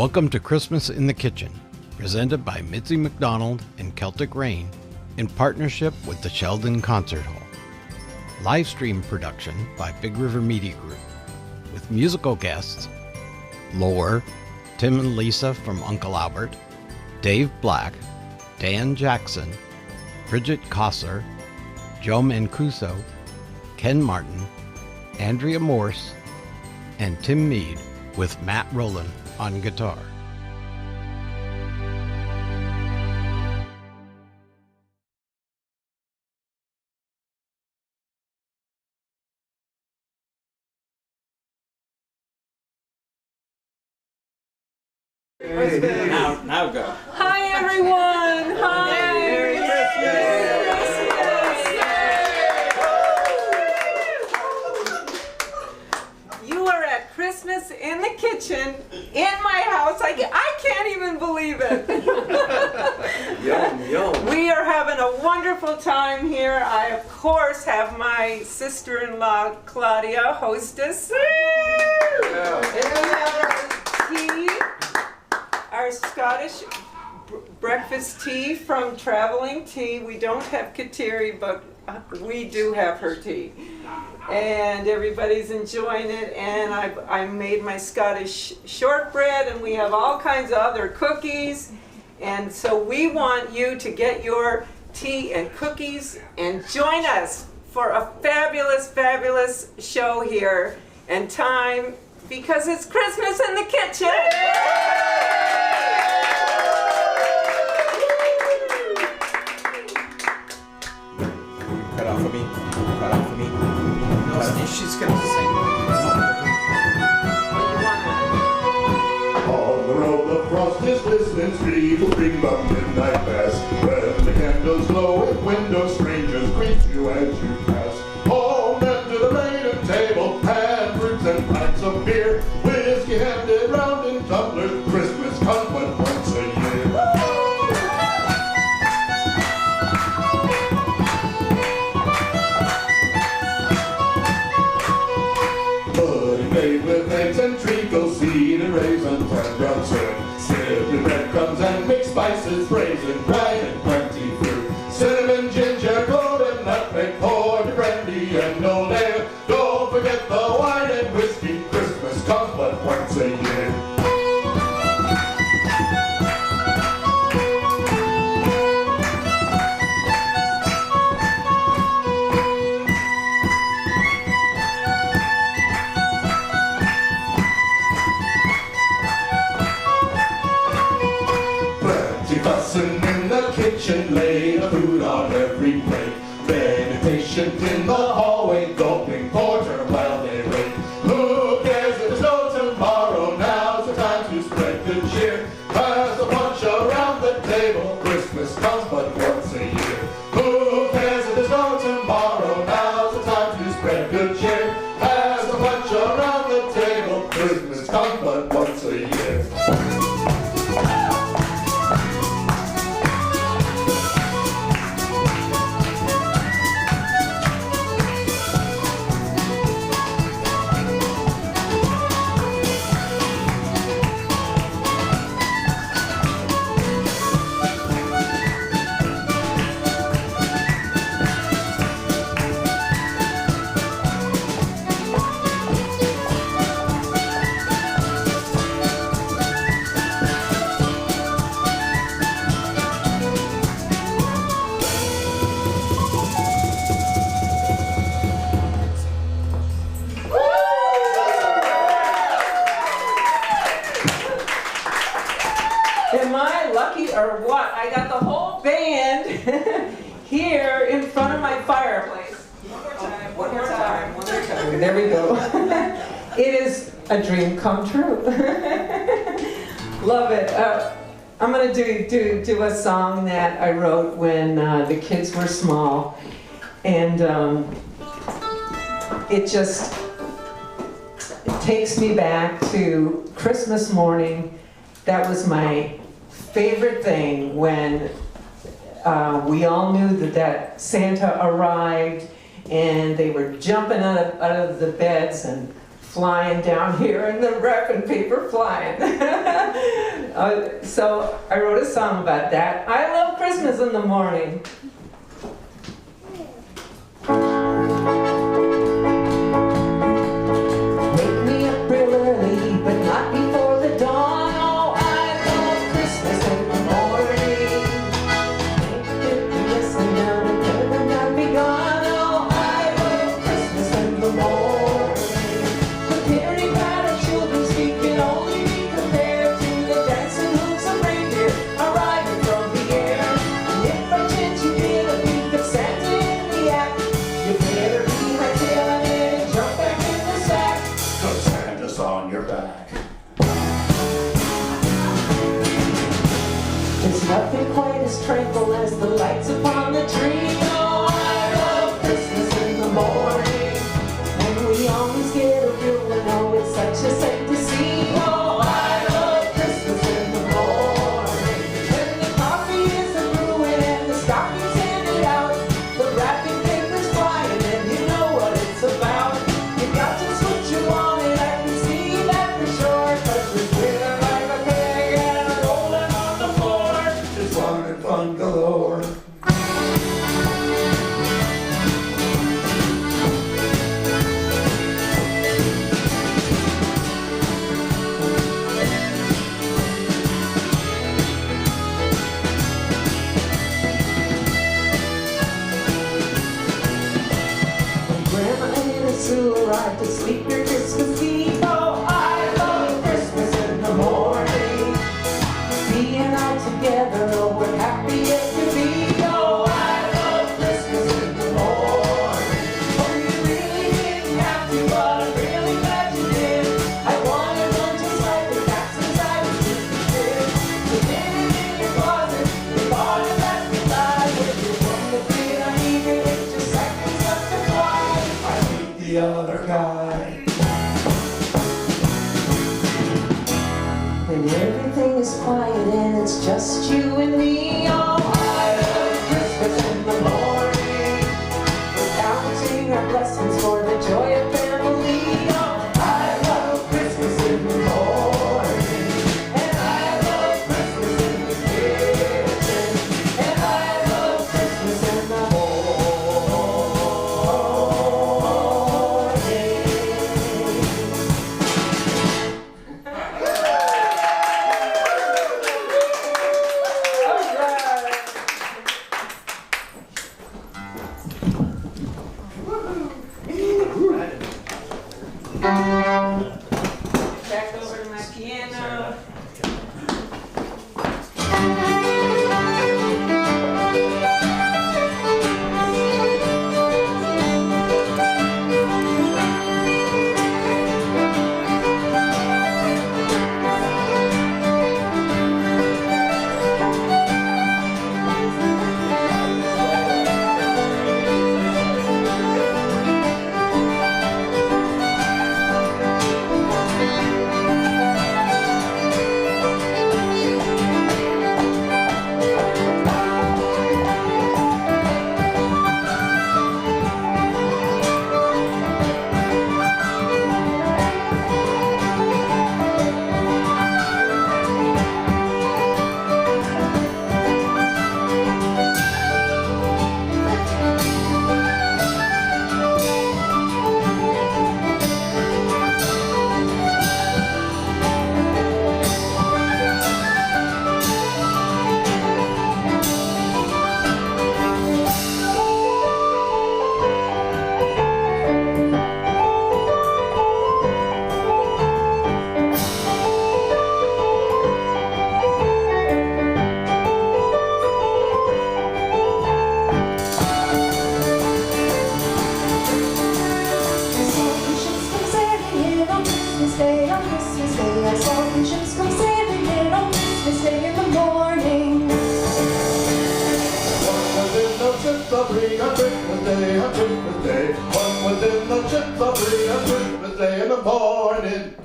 Welcome to Christmas in the Kitchen, presented by Mitzi MacDonald and Keltic Reign in partnership with the Sheldon Concert Hall. Live stream production by Big River Media Group, with musical guests Lore, Tim and Lisa from Uncle Albert, Dave Black, Dan Jackson, Bridget Kosser, Joe Mancuso, Ken Martin, Andrea Morse, and Tim Mead with Matt Rowland on guitar. Now go. Hi everyone! Hi! Merry Christmas! You are at Christmas in the kitchen in my house. I can't even believe it. Yum, yum. We are having a wonderful time here. I, of course, have my sister-in-law, Claudia, hostess. And we have our tea, our Scottish breakfast tea from Traveling Tea. We don't have Kateri, but we do have her tea. And everybody's enjoying it, and I made my Scottish shortbread, and we have all kinds of other cookies. And so we want you to get your tea and cookies and join us for a fabulous, fabulous show here and time, because it's Christmas in the kitchen. Cut off of me. Cut off of me. No, she's gonna sing. On the road the frost is glistening, street will bring the midnight mass. When the candles glow at windows, strangers greet you as you pass. Home and to the laden table, hand fruits and pints of beer. Whiskey handed round in tumblers, Christmas comes but once a year. Pudding made with eggs and treacle, seed and raisins and brown syrup. Sipped in breadcrumbs and mixed spices, raisin, bright and plenty fruit. Cinnamon, ginger, golden nutmeg, poured to brandy and old ale. Don't forget the wine and whiskey, Christmas comes but once a year. Fussing in the kitchen, lay the food on every plate. Men impatient in the hallway, gulping porter while they wait. Who cares if there's no tomorrow? Now's the time to spread good cheer. Pass the punch around the table, Christmas comes but once a year. Who cares if there's no tomorrow? Now's the time to spread good cheer. Pass the punch around the table, Christmas comes but once a year. Am I lucky or what? I got the whole band here in front of my fireplace. One more time. There we go. It is a dream come true. Love it. I'm going to do a song that I wrote when the kids were small, and it takes me back to Christmas morning. That was my favorite thing, when we all knew that Santa arrived, and they were jumping out of the beds and flying down here and the wrapping paper flying. So I wrote a song about that. I love Christmas in the morning. Wake me up real early, but not before the dawn. Oh, I love Christmas in the morning. Listen now to heaven and be gone. Oh, I love Christmas in the morning. The merry crowd of children speak can only be compared to the dancing hooves of reindeer arriving from the air. And if by chance you get a peek of Santa in the act, you better be hightailing it and jump back in the sack. 'Cause Santa's on your back. There's nothing quite as tranquil as the lights upon the tree. Oh, I love Christmas in the morning. And we always get a real one. Oh, it's such a sight to see. Oh, I love Christmas in the morning. When the coffee is a brewing and the stockings handed out, the wrapping paper's flying and you know what it's about. You got just what you wanted, I can see that for sure. 'Cause we're spinning like a pig and rolling on the floor. It's fun and fun galore. Grandma and Sue arrived to sleep your Christmas Eve. Oh, I love Christmas in the morning. Being all together, oh, we're happy as can be. Oh, I love Christmas in the morning. Oh, you really didn't have to, but I'm really glad you did. I wanted one just like that since I was just a kid. You did it in your closet, you bought it last July. With your one that did, I needed it just seconds up to fly. I meet the other guy. When everything is quiet and it's just you and me. Oh, I love Christmas in the morning. We're counting our blessings for the joy of family. Oh, I love Christmas in the morning. And I love Christmas in the kitchen. And I love Christmas in the morning. Back over to my piano. tree on Christmas Day, on Christmas Day. One was in the chipper tree on Christmas Day in the morning.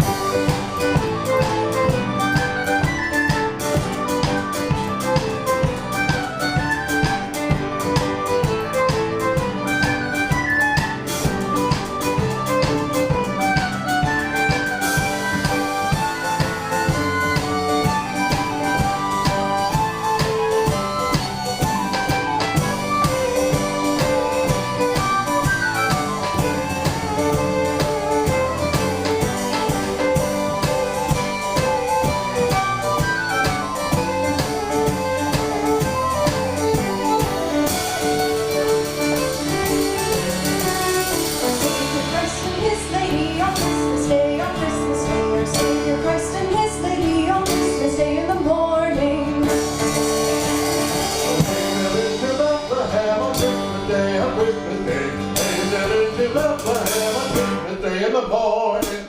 Day. Angels in Bethlehem on Christmas Day in the morning.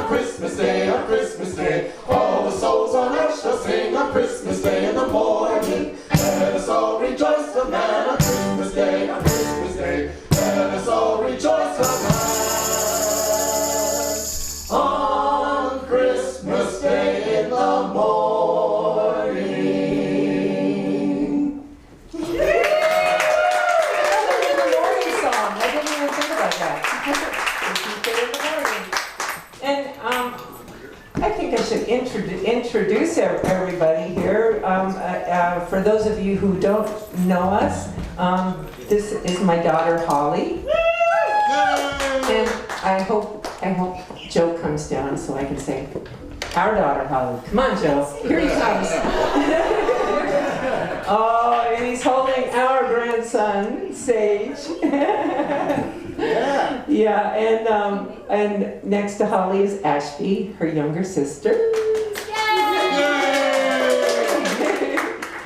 Christmas Day, on Christmas Day, all the souls on earth shall sing on Christmas Day in the morning. Let us all rejoice tonight on Christmas Day, on Christmas Day. Let us all rejoice tonight on Christmas Day in the morning. That's a morning song. I didn't even think about that. In the morning. And I think I should introduce everybody here. For those of you who don't know us, this is my daughter Holly, and I hope Joe comes down so I can say, our daughter Holly. Come on, Joe. Here he comes. Oh, and he's holding our grandson, Sage. Yeah, and next to Holly is Ashby, her younger sister.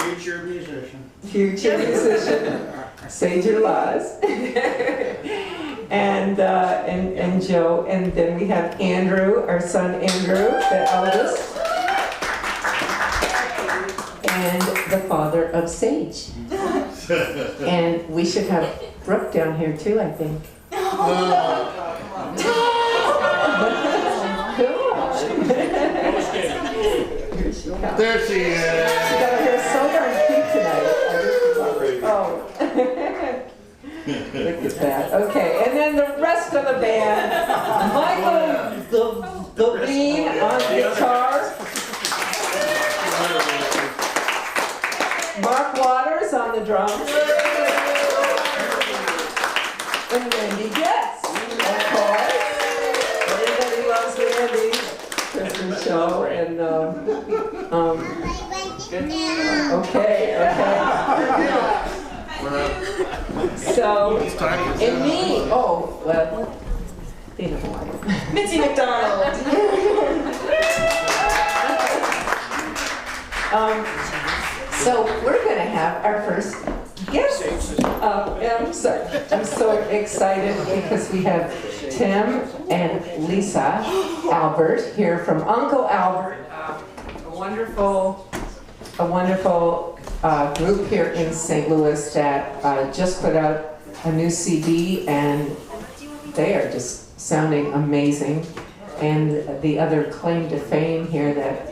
Future musician. Future musician, Sage Laws. and Joe, and then we have Andrew, our son Andrew, the eldest, and the father of Sage. And we should have Brooke down here too, I think. There she is. She got her hair so darn cute tonight. Oh. Look at that. Okay, and then the rest of the band. Michael the Bean on guitar. Mark Waters on the drums. And Randy Getz, of course. Everybody loves Randy. Christmas show and okay. So and me, oh well, they know why. Mitzi MacDonald. So we're gonna have our first guest. I'm so excited because we have Tim and Lisa Albert here from Uncle Albert, a wonderful group here in St. Louis that just put out a new CD, and they are just sounding amazing. And the other claim to fame here that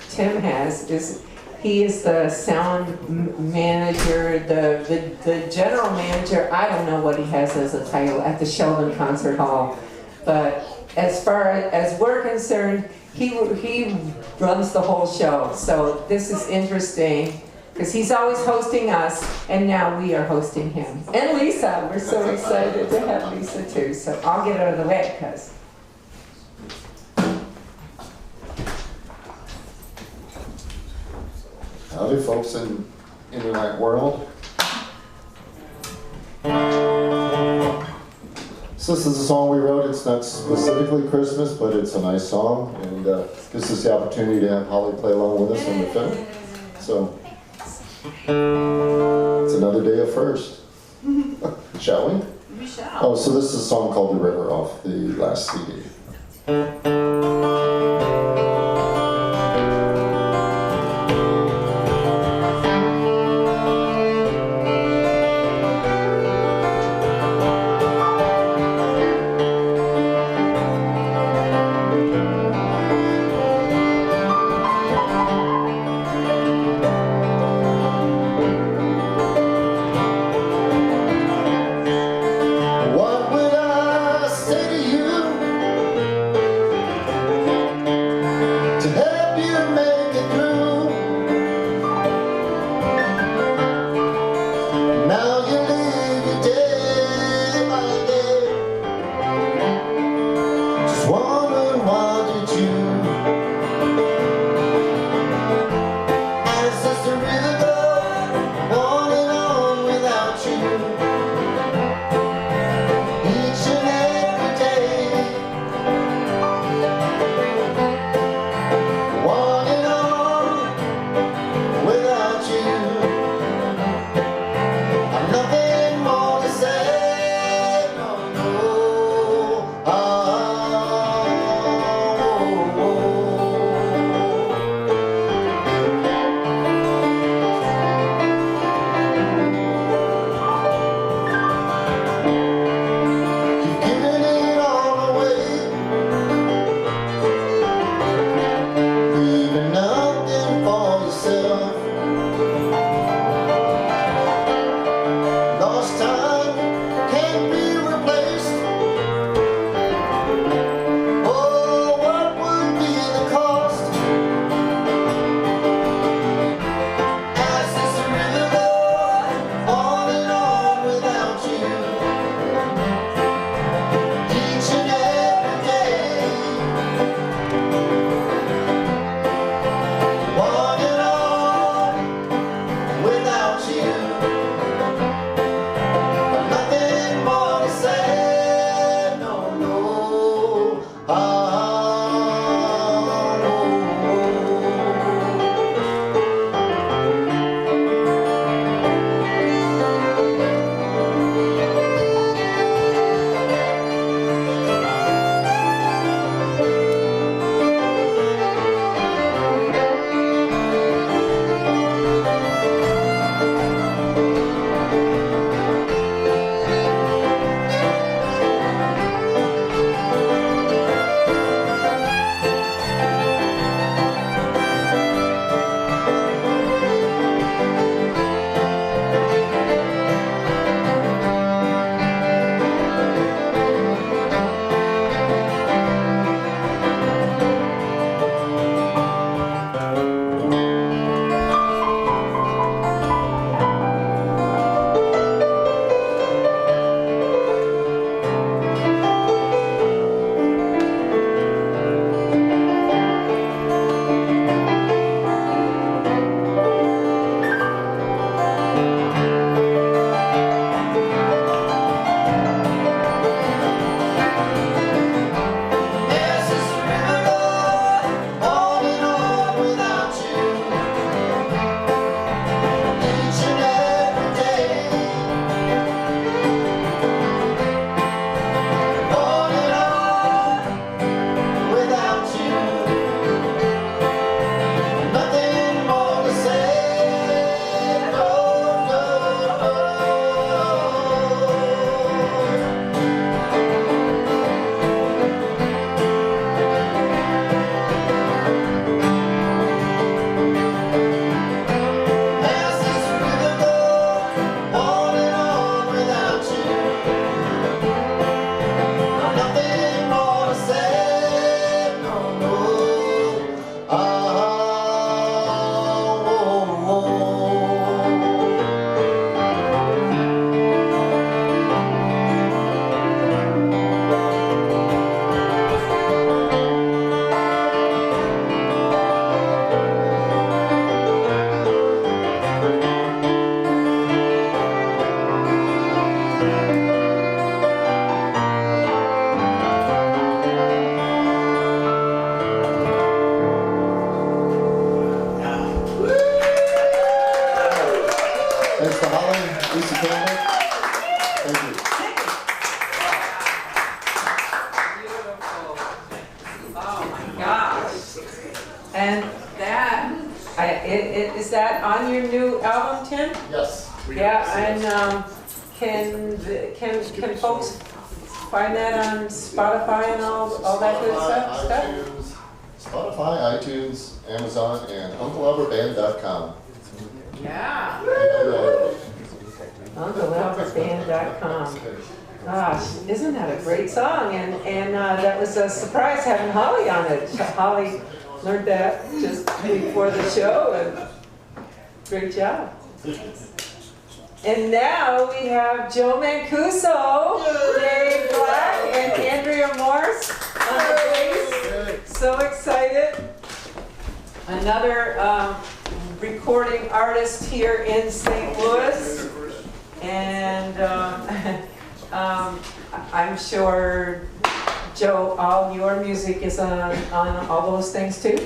Tim has is he is the sound manager, the general manager. I don't know what he has as a title at the Sheldon Concert Hall, but as far as we're concerned, he runs the whole show. So this is interesting because he's always hosting us, and now we are hosting him. And Lisa, we're so excited to have Lisa too. So I'll get out of the way because. Howdy, folks in internet world. So this is a song we wrote. It's not specifically Christmas, but it's a nice song, and gives us the opportunity to have Holly play along with us on the film. So it's another day of first. Shall we? We shall. Oh, so this is a song called "The River" off the last CD. What would I say to you Lisa Campbell. Thank you. Beautiful. Oh my gosh. And that, is that on your new album, Tim? Yes. Yeah, and can folks find that on Spotify and all that good stuff? iTunes, Spotify, iTunes, Amazon, and UncleAlbertBand.com. Yeah. Yeah. UncleAlbertBand.com. Gosh, isn't that a great song? And that was a surprise having Holly on it. Holly learned that just before the show, and great job. And now we have Joe Mancuso, Dave Black, and Andrea Morse on the bass. So excited. Another recording artist here in St. Louis. And I'm sure, Joe, all your music is on all those things too?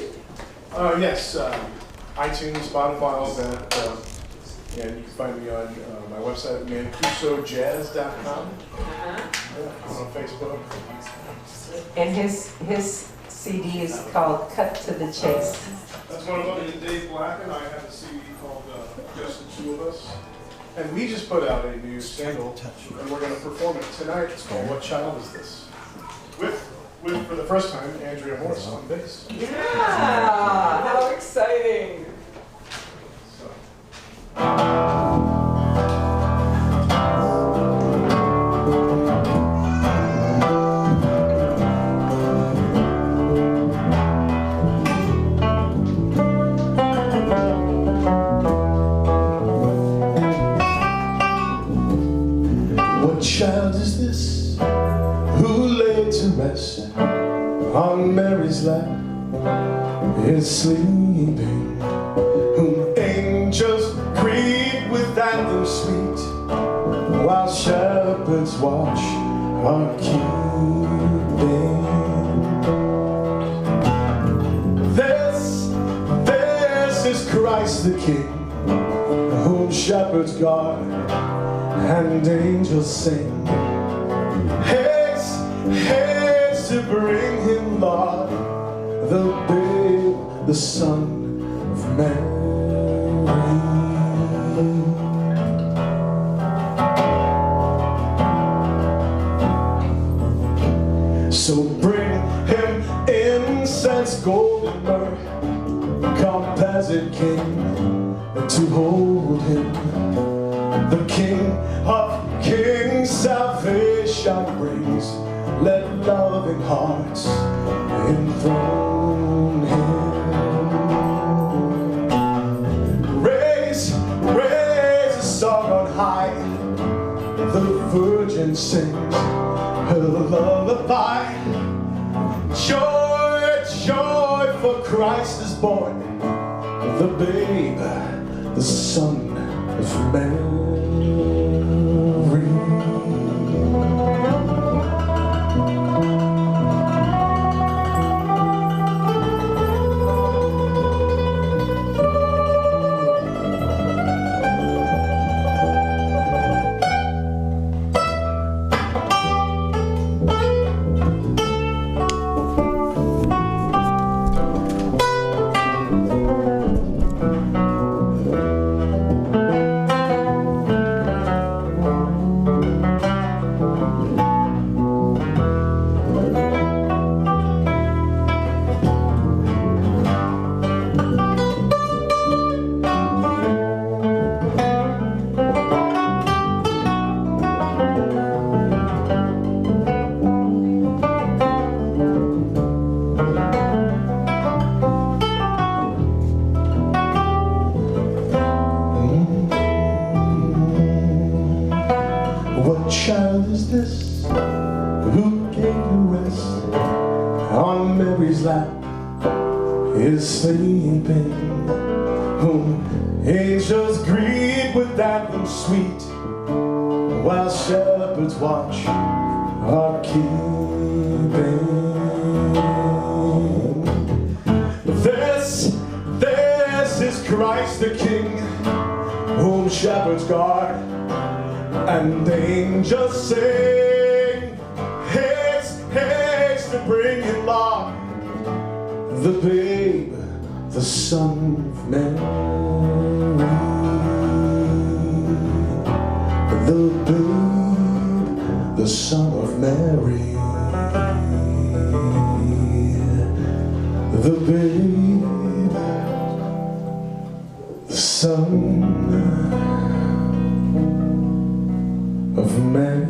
Yes, iTunes, Spotify, all that. And you can find me on my website, mancusojazz.com. I'm on Facebook. And his CD is called Cut to the Chase. That's one of them. And Dave Black and I have a CD called Just the Two of Us. And we just put out a new single, and we're going to perform it tonight. It's called What Child Is This? With for the first time, Andrea Morse on bass. Yeah, how exciting. What child is this who laid to rest on Mary's lap is sleeping, whom angels greet with anthems sweet, while shepherds watch are keeping. This is Christ the King, whom shepherds guard and angels sing. Haste, haste to bring him, Lord, the babe, the Son of Mary. So bring him incense, gold and myrrh, compassionate King, to hold him. The King of Kings salvation brings. Let loving hearts enthrone him. Raise a song on high. The Virgin sings her lullaby. Joy, joy, for Christ is born, the babe, the Son of Mary. What child is this who gave you rest on Mary's lap is sleeping, whom angels greet with anthems sweet, while shepherds watch are keeping. This is Christ the King, whom shepherds guard And angels sing, haste, haste to bring in Lot, the babe, the son of Mary. The babe, the son of Mary. The babe, the son of Mary.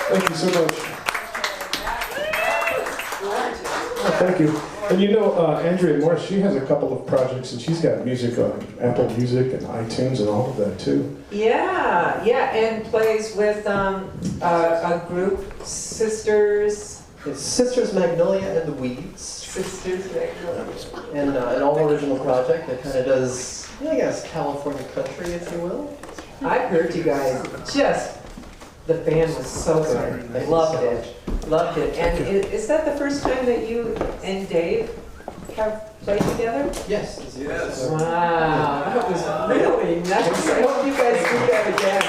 Thank you so much. Oh, thank you. And you know, Andrea Morris, she has a couple of projects, and she's got music on Apple Music and iTunes and all of that too. Yeah, and plays with a group, Sisters. It's Sisters Magnolia and the Weeds. Sisters Magnolia. And an all-original project that kind of does, I guess, California country, if you will. I've heard you guys just, the band was so good. I loved it. Loved it. And is that the first time that you and Dave have played together? Yes. Yes. Wow, that was really nice. I hope you guys do that again.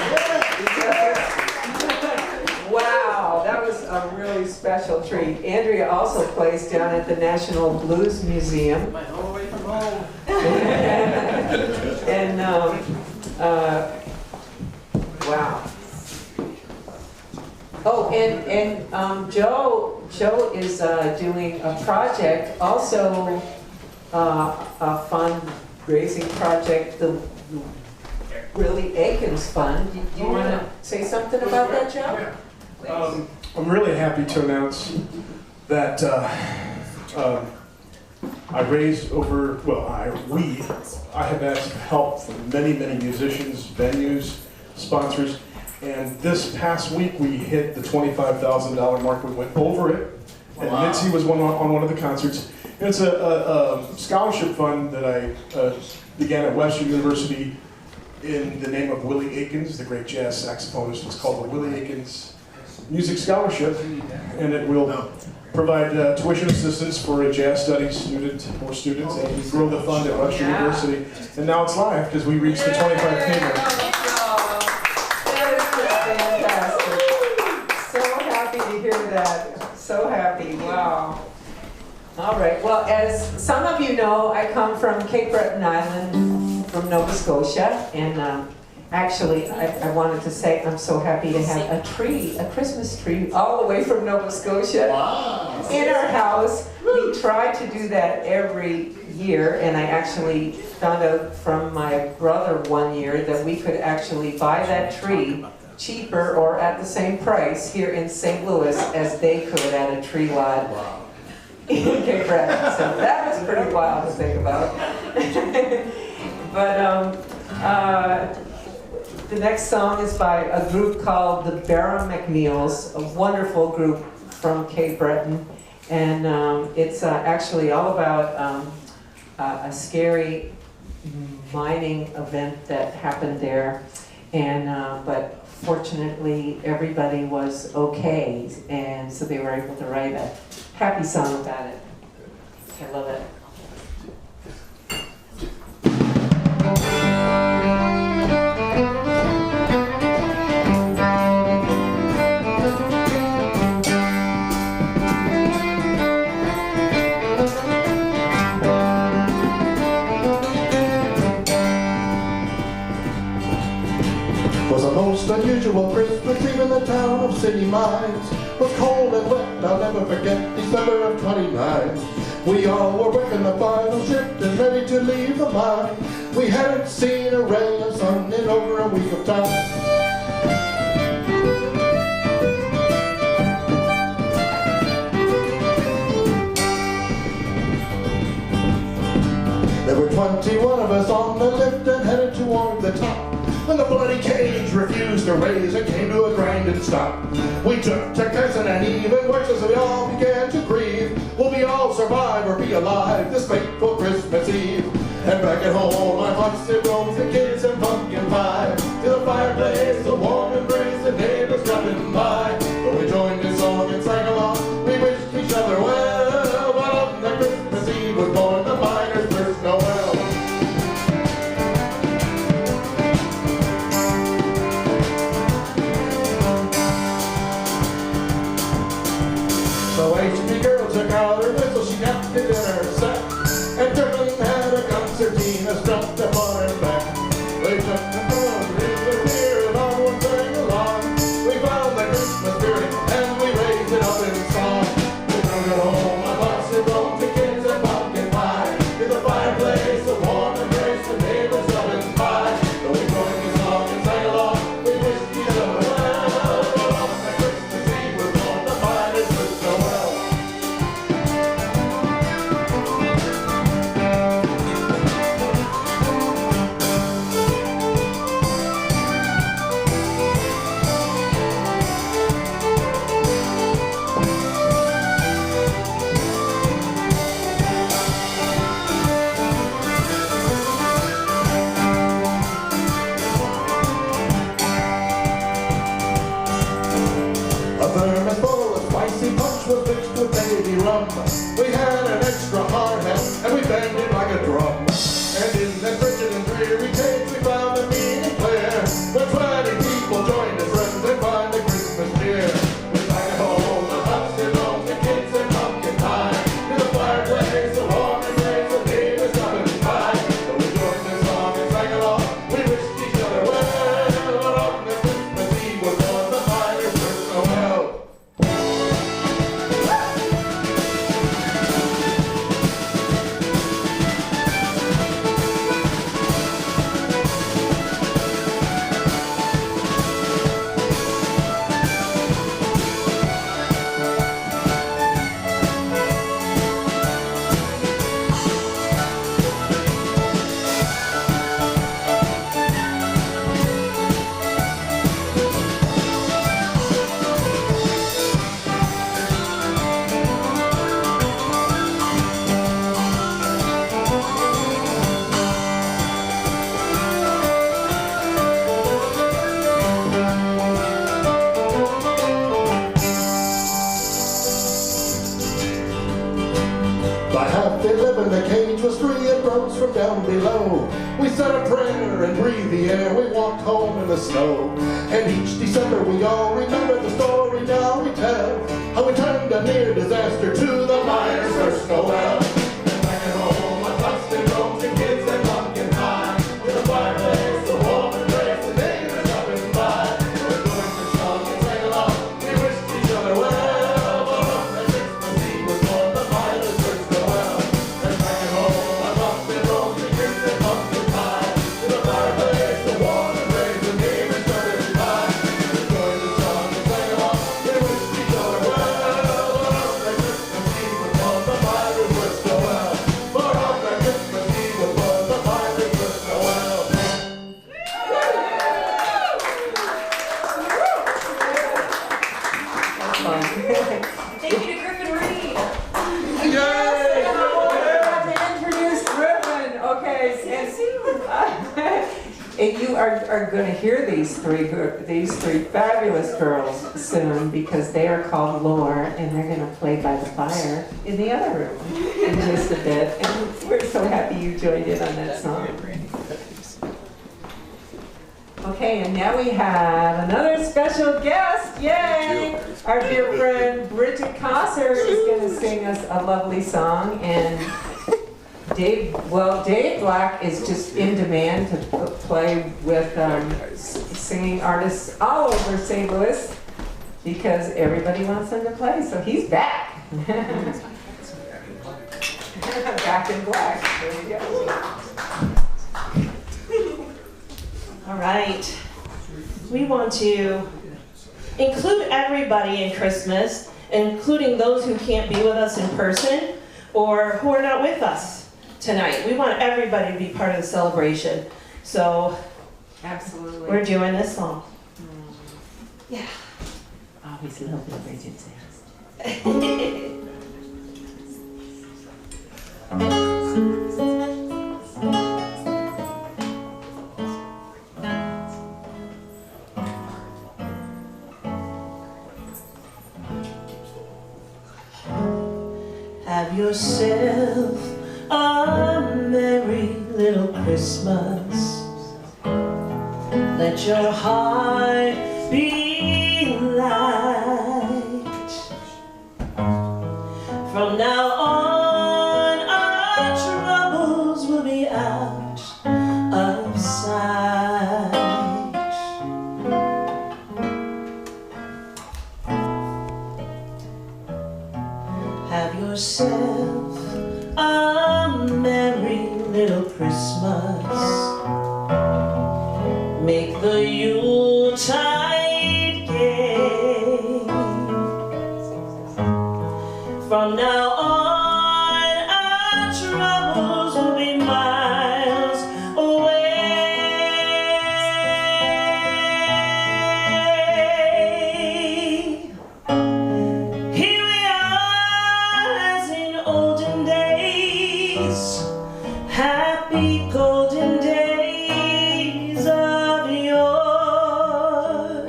Wow, that was a really special treat. Andrea also plays down at the National Blues Museum. My home away from home. And, wow. Oh, and Joe is doing a project, also a fundraising project, the Willie Aikens Fund. Do you want to say something about that, Joe? Yeah. I'm really happy to announce that I raised over, I have asked help from many musicians, venues, sponsors. And this past week we hit the $25,000 mark. We went over it, and Mitzi was on one of the concerts. And it's a scholarship fund that I began at Western University in the name of Willie Aikens, the great jazz saxophonist. It's called the Willie Aikens Music Scholarship, and it will provide tuition assistance for a jazz studies student or students, and we grow the fund at Western University. And now it's live because we reached the 25K mark. That. So happy, wow. All right, well, as some of you know, I come from Cape Breton Island, from Nova Scotia, and actually, I wanted to say I'm so happy to have a Christmas tree, all the way from Nova Scotia in our house. We try to do that every year, and I actually found out from my brother one year that we could actually buy that tree cheaper or at the same price here in St. Louis as they could at a tree lot in Cape Breton. So that was pretty wild to think about. But the next song is by a group called the Barra McNeils, a wonderful group from Cape Breton. And it's actually all about a scary mining event that happened there. And but fortunately, everybody was okay, and so they were able to write a happy song about it. I love it. Was a most unusual Christmas Eve in the town of City Mines. Was cold and wet, I'll never forget, December of 29. We all were working the final shift and ready to leave the mine. We hadn't seen a ray of sun in over a week of time. There were 21 of us on the lift and headed toward the top. When the bloody cage refused to raise, it came to a grinding stop. We took to cursing and even worse as we all began to grieve. Will we all survive or be alive this fateful Christmas Eve? And back at home, my heart still roams the kids and pumpkin pie. Till seen us jumped upon her back. They took the phone, disappeared, and all one sang along. We found the Christmas spirit and we raised it up in song. We took it home, I busted home to kids and pumpkin pie. In the fireplace, a warm embrace, the neighbors coming by. So we joined the song and sang along. We wished each other well. But on the Christmas Eve, we're born to find it was Noel. A thermos full of spicy punch was mixed with baby rum. We had an extra hard hat and we banged it like a drum. And in that frigid and dreary cage we found a meaning clear. When 20 people joined as friends and find the Christmas cheer. We sang it home, the huts and homes, the kids and pumpkin pie. In the fireplace, a warm embrace, the neighbors coming by. So we joined the song and sang along. We wished each other well. But on the Christmas Eve was born the mighty first Noel. By half 11 the cage was free and rose from down below. We said a prayer and breathed the air, we walked home in the snow. And each December we all remember the story now we tell. How we turned a near disaster to the miner's first Noel. And back at home I busted home to kids and pumpkin pie. With a fireplace, a warm embrace, the neighbors coming by. We're going to song and sang along, we wished each other well. But on the Christmas Eve was born the miner's first Noel. And back at home I busted home to kids and pumpkin pie. With a fireplace, a warm embrace, the neighbors coming by. We're going to song and sang along, we wished each other well. But on the Christmas Eve was born the miner's first Noel. But on the Christmas Eve was born the miner's first Noel. Thank you to Griffin Reed. Yes, and I have to introduce Griffin. Okay, and you are going to hear these three fabulous girls soon because they are called Lore and they're going to play by the fire in the other room in just a bit. And we're so happy you joined in on that song. Okay, and now we have another special guest. Yay! Our dear friend Bridget Kosser is going to sing us a lovely song, and Dave Black is just in demand to play with singing artists all over St. Louis because everybody wants him to play, so he's back. Back in black. There you go. All right. We want to include everybody in Christmas, including those who can't be with us in person or who are not with us tonight. We want everybody to be part of the celebration. So Absolutely. we're doing this song. Yeah. Always love what Bridget says. Have yourself a merry little Christmas. Let your heart be light. From now on, our troubles will be out out of sight. Have yourself a merry little Christmas. Make the Yuletide gay. From now on, our troubles will be miles away. Here we are as in olden days, happy golden days of yore.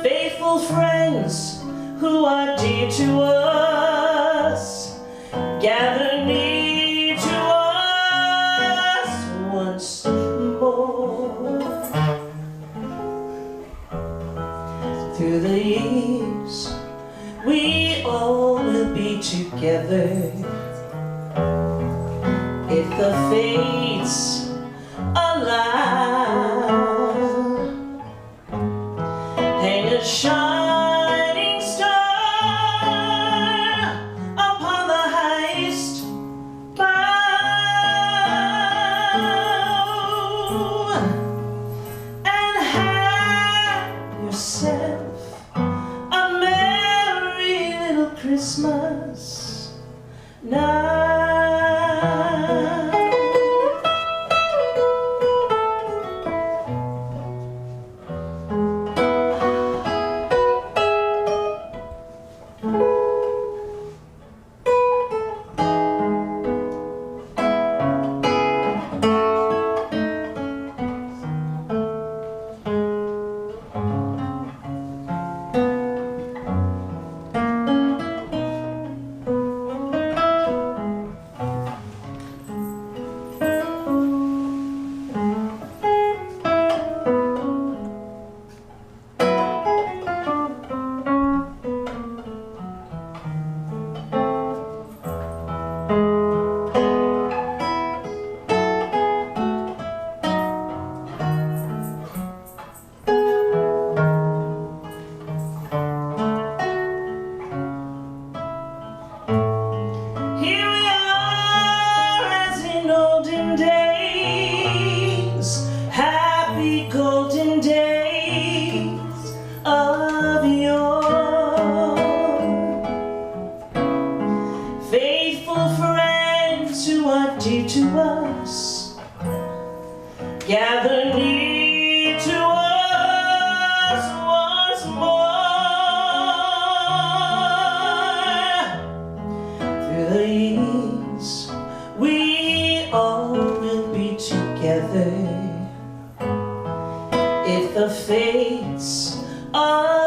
Faithful friends who are dear to us, gather near to us once more. Through the years, we all will be together. If the fates allow, hang a shining star upon the highest bough, and have yourself a merry little Christmas now. Here we are as in olden days, happy golden days of yore. Faithful friends who are dear to us, gather near to us once more. Through the years, we all will be together. If the fates allow,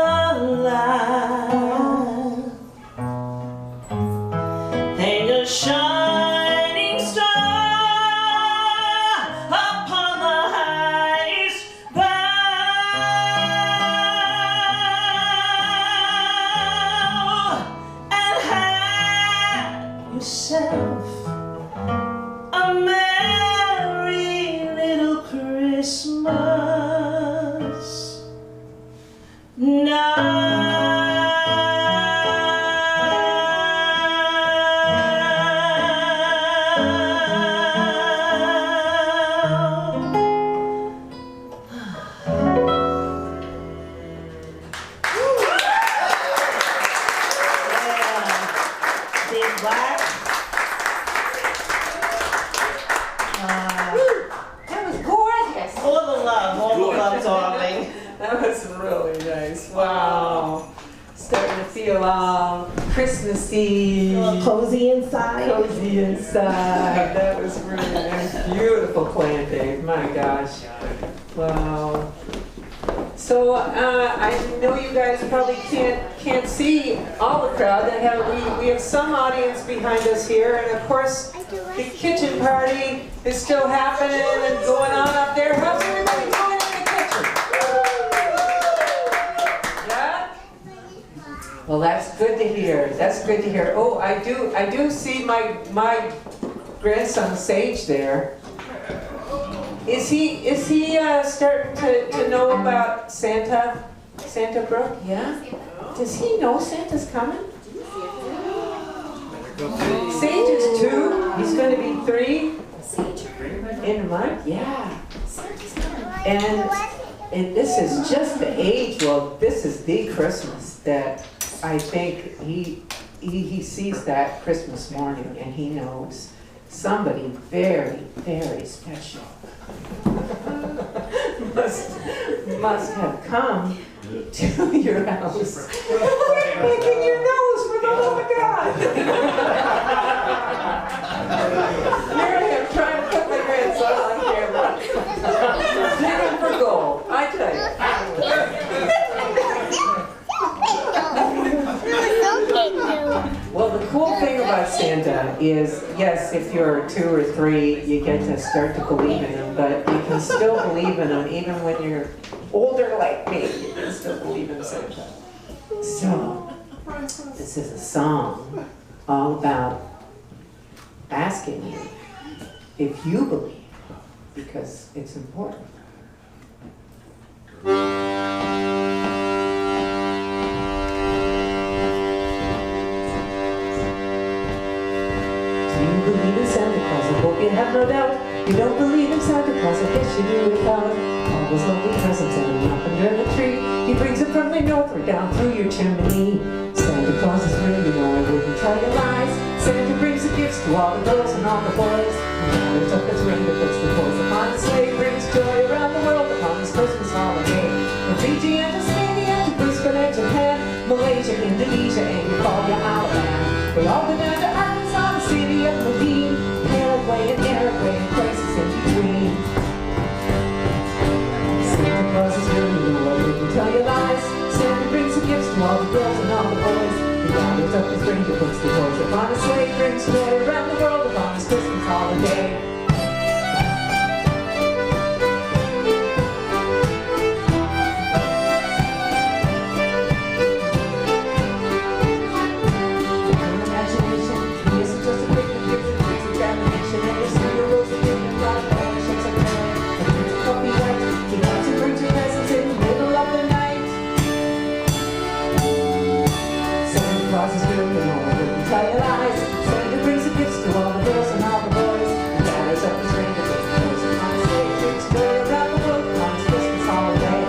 hang a shining star upon the highest bough, and have yourself a merry little Christmas That was gorgeous. All the love, darling. That was really nice. Wow. Starting to feel all Christmassy. Cozy inside. Cozy inside. That was really nice. Beautiful planting. My gosh. Wow. So I know you guys probably can't see all the crowd. We have some audience behind us here, and of course the kitchen party is still happening and going on up there. How's everybody doing in the kitchen? Yeah. Well, that's good to hear. That's good to hear. Oh, I do see my grandson Sage there. Is he starting to know about Santa Brooke? Yeah? Does he know Santa's coming? Sage is 2. He's going to be 3 in a month. Yeah. And this is just the age. Well, this is the Christmas that I think he sees that Christmas morning, and he knows somebody very, very special must have come to your house. Why are you making your nose, for the love of God? Here I am trying to put my grandson on camera. Digging for gold, I tell you. Well, the cool thing about Santa is, yes, if you're 2 or 3, you get to start to believe in him, but you can still believe in him even when you're older like me. You can still believe in Santa. So, this is a song all about asking you if you believe, because it's important. Believe in Santa Claus, I hope you have no doubt. You don't believe in Santa Claus, I guess you do without. All those lovely presents hanging up under the tree. He brings them from the north or down through your chimney. Santa Claus is real, you know I wouldn't tell you lies. Santa brings the gifts to all the girls and all the boys. And gathers up his ring that puts the toys upon his sleigh. Brings joy around the world upon this Christmas holiday. From Fiji and Tasmania to Brisbane and Japan, Malaysia, Indonesia, and you call your Island. We all go down to Arkansas, the city of Medina, Paraguay and Uruguay, and places in between. Santa Claus is real, you know I wouldn't tell you lies. Santa brings the gifts to all the girls and all the boys. He gathers up his reindeer, puts the toys upon his sleigh, brings joy around the world upon this Christmas holiday. Tell you lies. Santa brings the gifts to all the girls and all the boys. He gathers up his reindeer, puts the toys upon his sleigh, brings joy around the world on his Christmas holiday.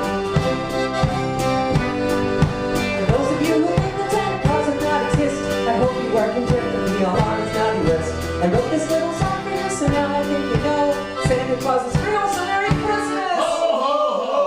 For those of you who think that Santa Claus does not exist, I hope you are content with me all on his naughty list. I wrote this little song for you, so now I think you know Santa Claus is real, so Merry Christmas! Ho, ho, ho!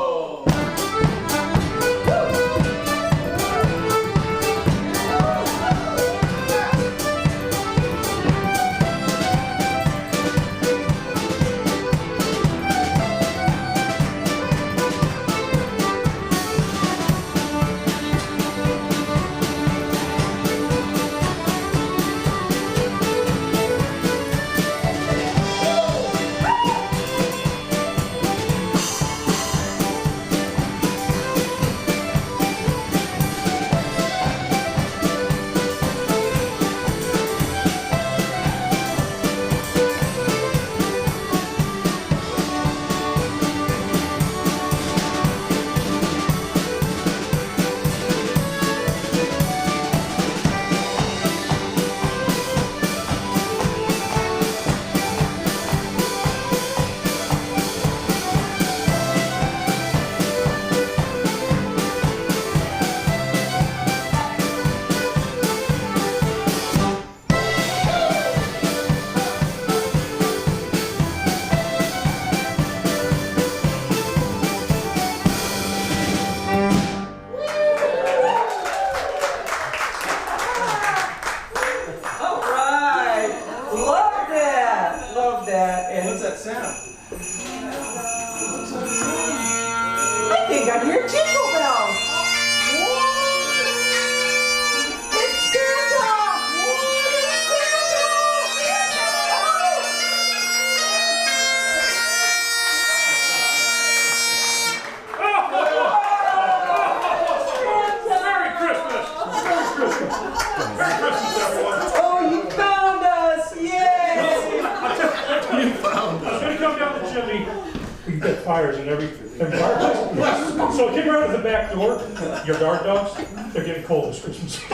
unfortunately, we've got fires in every fireplace. So get around to the back door. Your guard dogs, they're getting cold this Christmas. I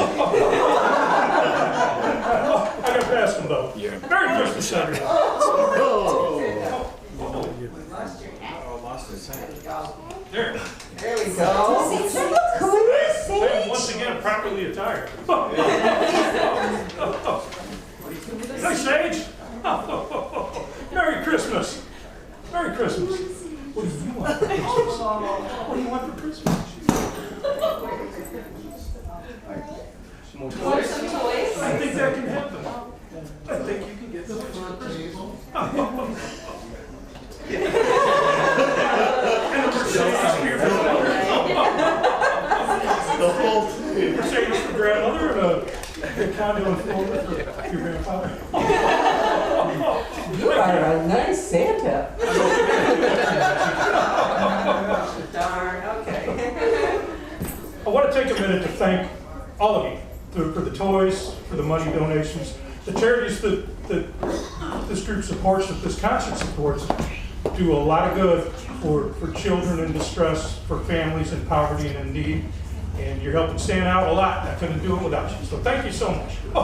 gotta pass them though. Merry Christmas, everyone. There There we go. I am once again properly attired. Hi, Sage. Merry Christmas. Merry Christmas. What do you want for Christmas? What do you want for Christmas? Want some toys? I think that can happen. I think you can get the toys for Christmas. The whole Mercedes for grandmother and a condo in Florida for your grandfather. You are a nice Santa. Darn, okay. I want to take a minute to thank all of you for the toys, for the money donations, the charities that this group supports, that this concert supports, do a lot of good for children in distress, for families in poverty and in need. And you're helping stand out a lot. I couldn't do it without you. So thank you so much. And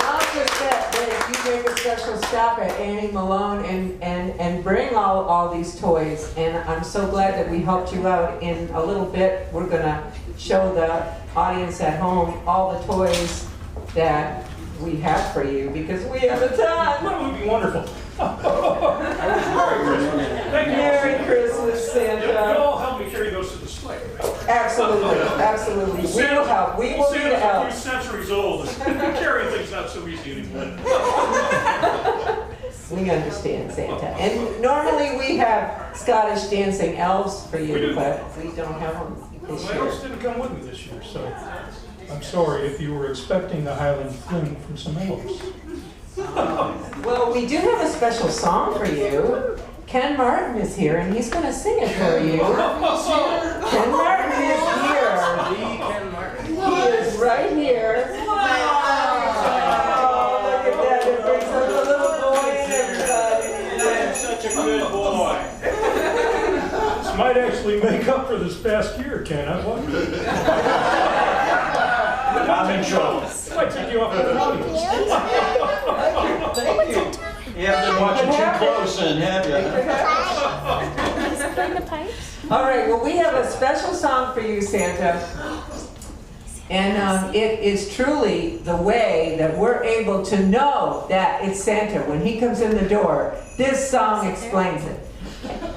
I'll just bet that if you make a special stop at Annie Malone and bring all these toys, and I'm so glad that we helped you out. In a little bit, we're gonna show the audience at home all the toys that we have for you because we have a ton. That would be wonderful. Thank you. Merry Christmas, You Santa. all help me carry those to the sleigh. Absolutely, absolutely. We will help. We will be Santa's a help. few centuries old. Carrying things not so easy anymore. We understand, Santa. And normally we have Scottish dancing elves for you, but we don't have them this My year. elves didn't come with me this year, so I'm sorry if you were expecting the Highland fling from some elves. Well, we do have a special song for you. Ken Martin is here, and he's going to sing it for you. Ken Martin is here. He is right here. Oh, look at that. It brings up the little boy and everybody. I'm such a good boy. This might actually make up for this past year, Ken. I wonder. I'm in trouble. Might take you off the audience. Thank you. You haven't been watching too close then, have you? All right, well, we have a special song for you, Santa. And it is truly the way that we're able to know that it's Santa. When he comes in the door, this song explains it.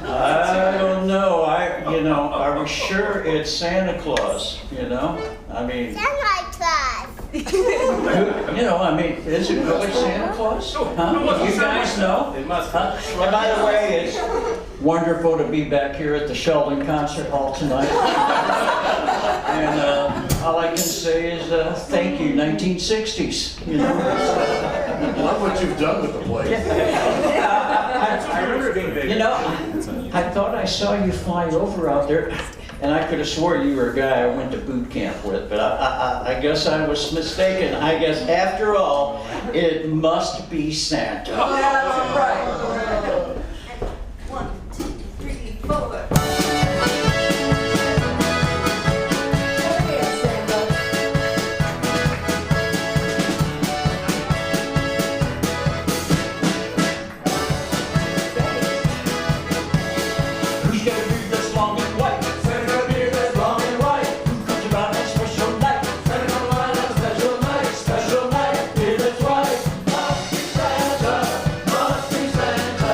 I don't know. Are we sure it's Santa Claus? I mean, is it really Santa Claus? Huh? You guys know? Huh? And by the way, it's wonderful to be back here at the Sheldon Concert Hall tonight. And all I can say is thank you, 1960s. Love what you've done with the place. I remember being big. I thought I saw you flying over out there, and I could have swore you were a guy I went to boot camp with, but I guess I was mistaken. I guess after all, it must be Santa. That's right. 1, 2, 3, 4. Who's got a beard that's long and white? Santa beard that's long and white. Who comes around on a special night? Santa come around on a special night, beard that's white. Must be Santa, must be Santa.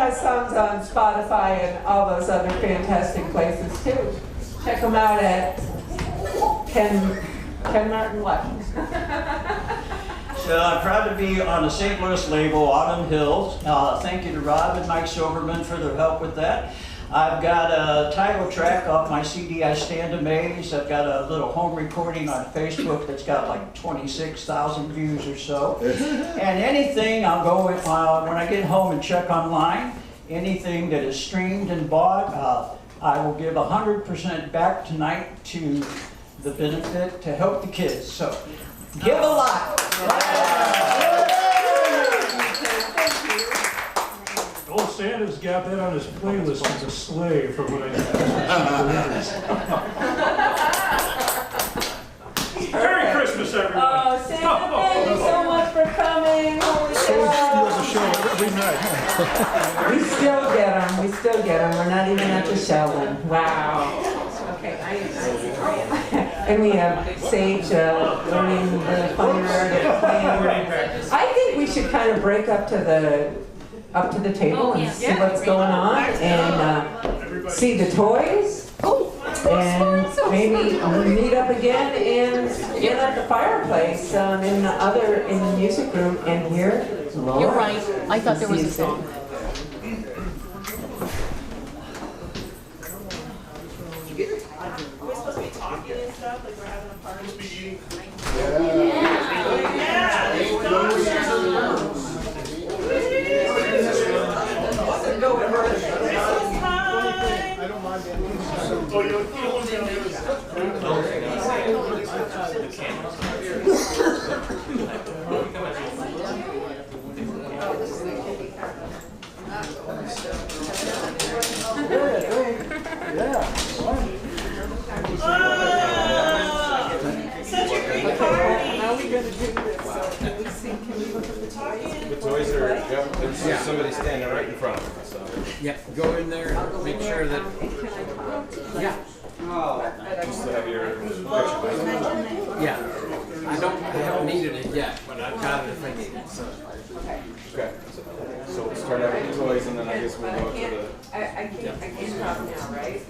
has songs on Spotify and all those other fantastic places too. Check them out at Ken Martin what? So I'm proud to be on the St. Louis label, Autumn Hills. Thank you to Rob and Mike Silverman for their help with that. I've got a title track off my CD, I Stand Amazed. I've got a little home recording on Facebook that's got like 26,000 views or so. And anything, I'll go with, when I get home and check online, anything that is streamed and bought, I will give 100% back tonight to the benefit to help the kids. So give a lot. Old Santa's got that on his playlist as a slave for what I do. Merry Christmas, everyone. Oh, Santa, thank you so much for coming. Holy cow. The show every night. We still get them. We still get them. We're not even at the Sheldon. Wow. Okay, and we have Sage learning the fine art of playing. I think we should kind of break up to the table and see what's going on and see the toys. And maybe meet up again and get at the fireplace in the music room and hear Laura. You're right. I thought there was a song. We're supposed to be talking and stuff, like we're having a party. I don't mind being oh, you don't want to be on the other side. Such a great party. How are we going to do this? Can we look at the toys? The toys are, there's somebody standing right in front of us. So. Yeah, go in there and make sure that. Yeah. Just to have your picture. Yeah. I haven't needed it yet, but I've got it if I need it. So. Okay. So we'll start out with the toys and then I guess we'll go to the. I can't talk now, right?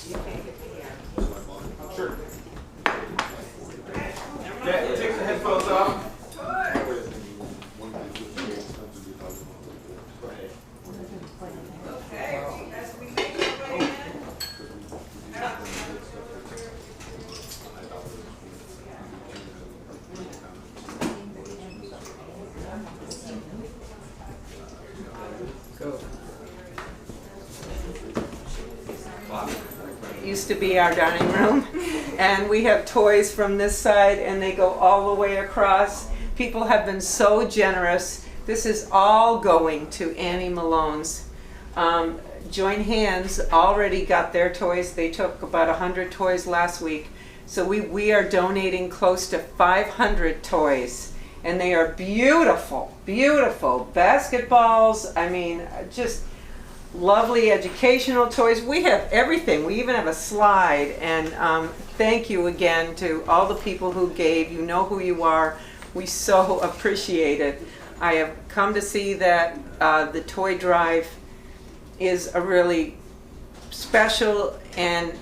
You can't get me here. Sure. Yeah, take the headphones off. Used to be our dining room, and we have toys from this side and they go all the way across. People have been so generous. This is all going to Annie Malone's. Join Hands already got their toys. They took about 100 toys last week. So we are donating close to 500 toys, and they are beautiful, beautiful basketballs. I mean, just lovely educational toys. We have everything. We even have a slide. And thank you again to all the people who gave. You know who you are. We so appreciate it. I have come to see that the toy drive is a really special and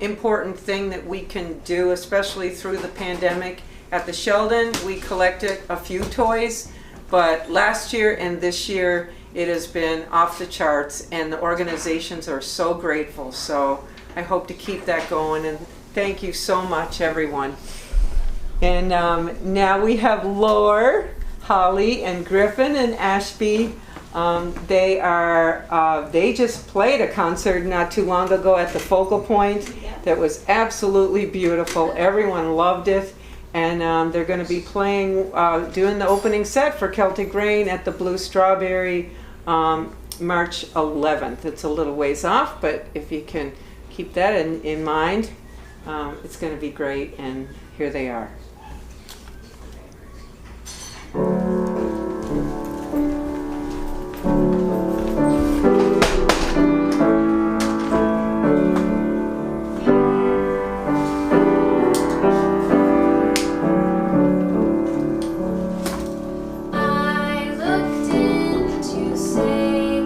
important thing that we can do, especially through the pandemic. At the Sheldon, we collected a few toys, but last year and this year, it has been off the charts, and the organizations are so grateful. So I hope to keep that going, and thank you so much, everyone. And now we have Lore, Holly, and Griffin, and Ashby. They just played a concert not too long ago at the Focal Point that was absolutely beautiful. Everyone loved it. And they're going to be playing, doing the opening set for Keltic Reign at the Blue Strawberry March 11th. It's a little ways off, but if you can keep that in mind, it's going to be great. And here they are. I looked into Satan's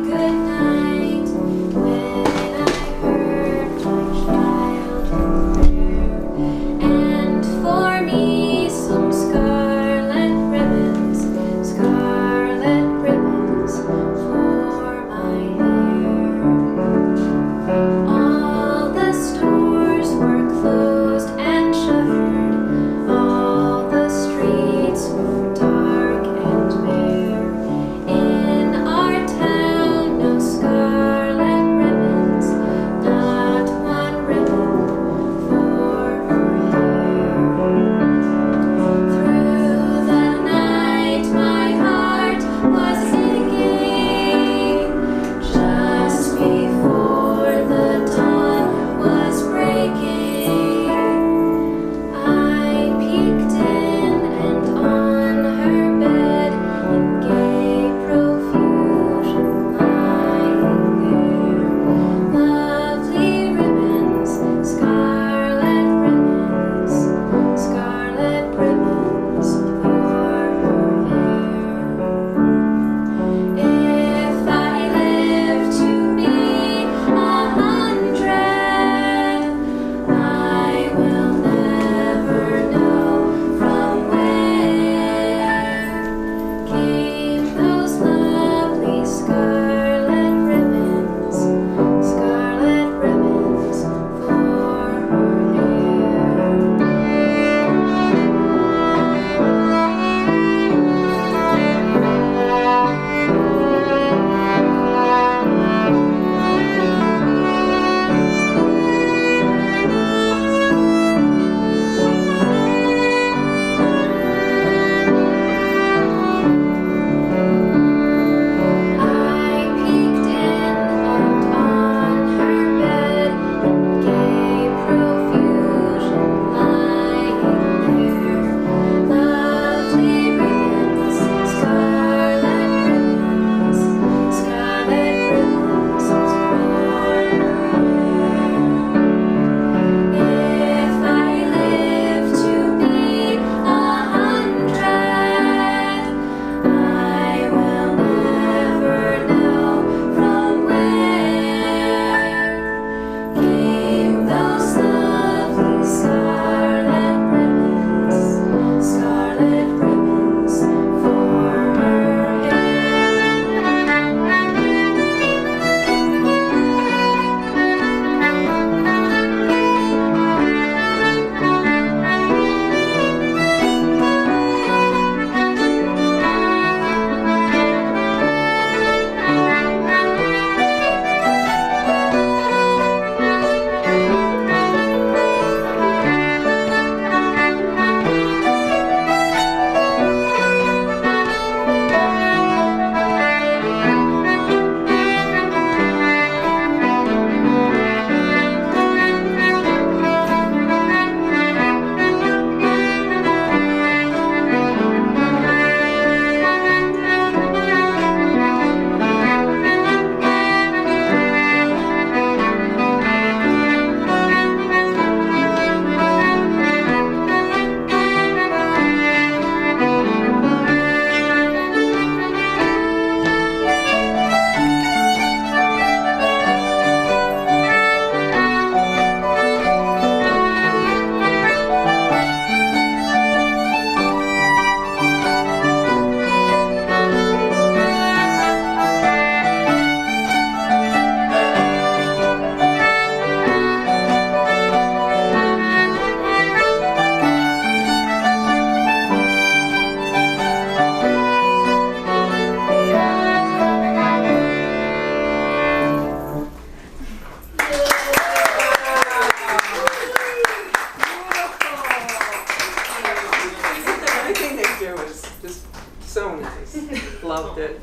nice. Loved it.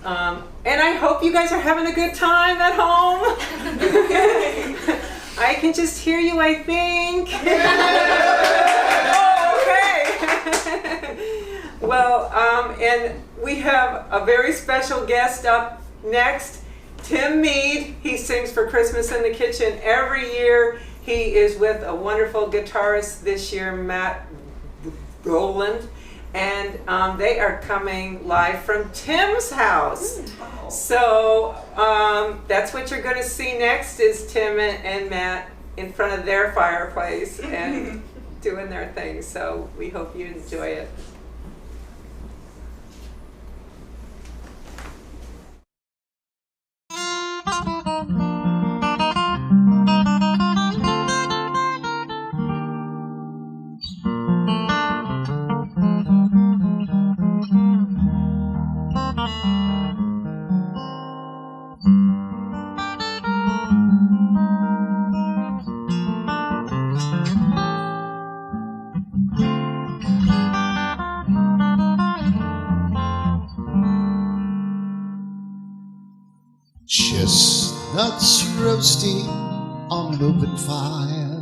And I hope you guys are having a good time at home. I can just hear you, I think. Oh, okay. Well, and we have a very special guest up next, Tim Mead. He sings for Christmas in the Kitchen every year. He is with a wonderful guitarist this year, Matt Rowland. And they are coming live from Tim's house. So that's what you're going to see next is Tim and Matt in front of their fireplace and doing their thing. So we hope you enjoy it. Chestnuts roasting on an open fire,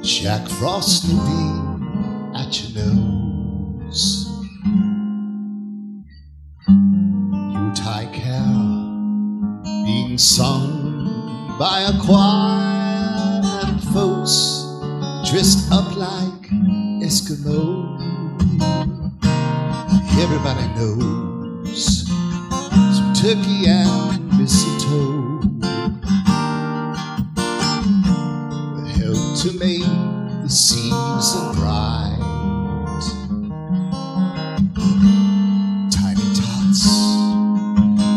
Jack Frost nipping at your nose, Yuletide carol being sung by a choir, and folks dressed up like Eskimos. Everybody knows turkey and mistletoe help to make the season bright. Tiny tots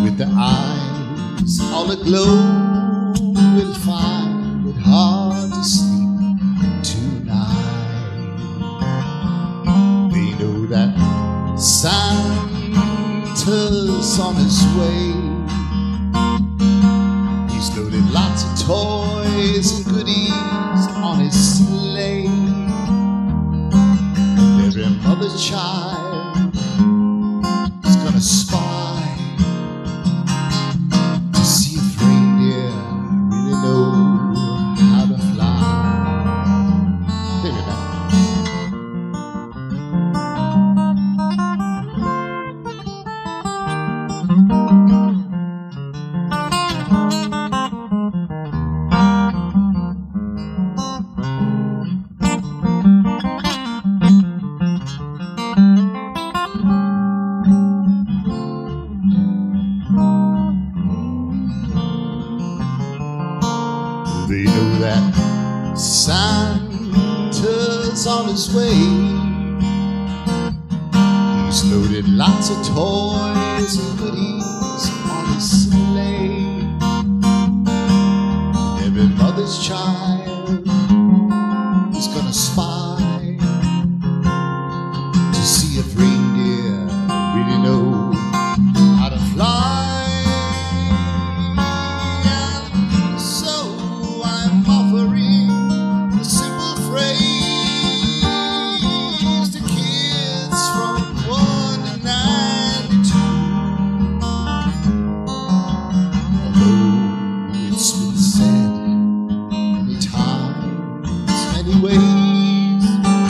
with their eyes all aglow will find it hard to sleep tonight. They know that Santa's on his way. He's loaded lots of toys and goodies on his sleigh. And every mother's child is gonna spy to see if reindeer really know how to fly. Take it back. They know that Santa's on his way. He's loaded lots of toys and goodies on his sleigh. Every mother's child is gonna spy to see if reindeer really know how to fly.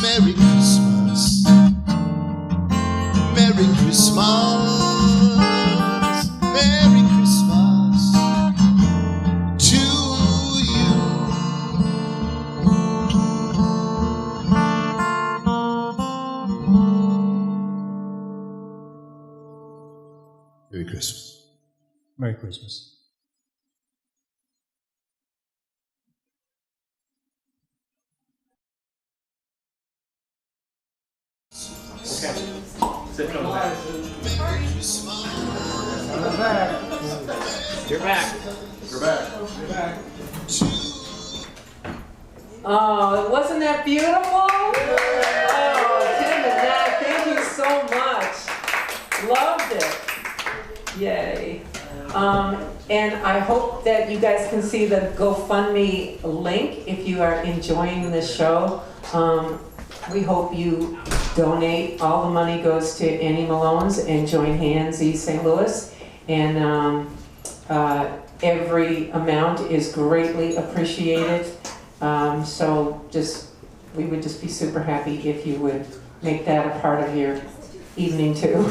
Merry Christmas, Merry Christmas, Merry Christmas to you. Merry Christmas. Merry Christmas. Okay. Sit on the back. You're back. We're back. We're back. Oh, wasn't that beautiful? Oh, Tim and Nat, thank you so much. Loved it. Yay. And I hope that you guys can see the GoFundMe link if you are enjoying this show. We hope you donate. All the money goes to Annie Malone's and Join Hands East St. Louis. And every amount is greatly appreciated. So we would just be super happy if you would make that a part of your evening too.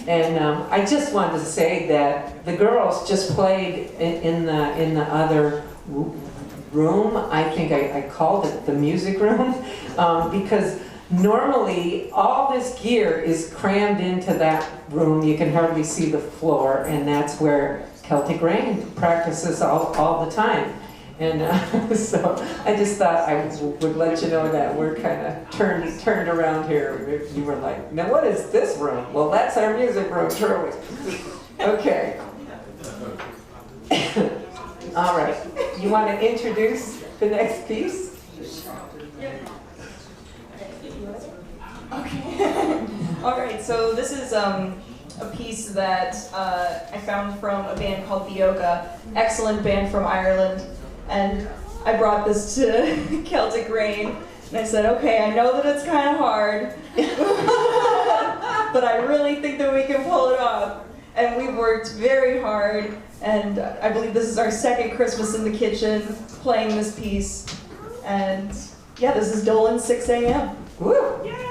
And I just wanted to say that the girls just played in the other room. I think I called it the music room because normally all this gear is crammed into that room. You can hardly see the floor, and that's where Keltic Reign practices all the time. And so I just thought I would let you know that we're kind of turned around here. You were like, now what is this room? Well, that's our music room, truly. Okay. All right. You want to introduce the next piece? Okay. All right. So this is a piece that I found from a band called The Yoga, excellent band from Ireland. And I brought this to Keltic Reign, and I said, okay, I know that it's kind of hard, but I really think that we can pull it off. And we worked very hard, and I believe this is our second Christmas in the kitchen playing this piece. And yeah, this is Dolan 6 a.m. Woo! Yay!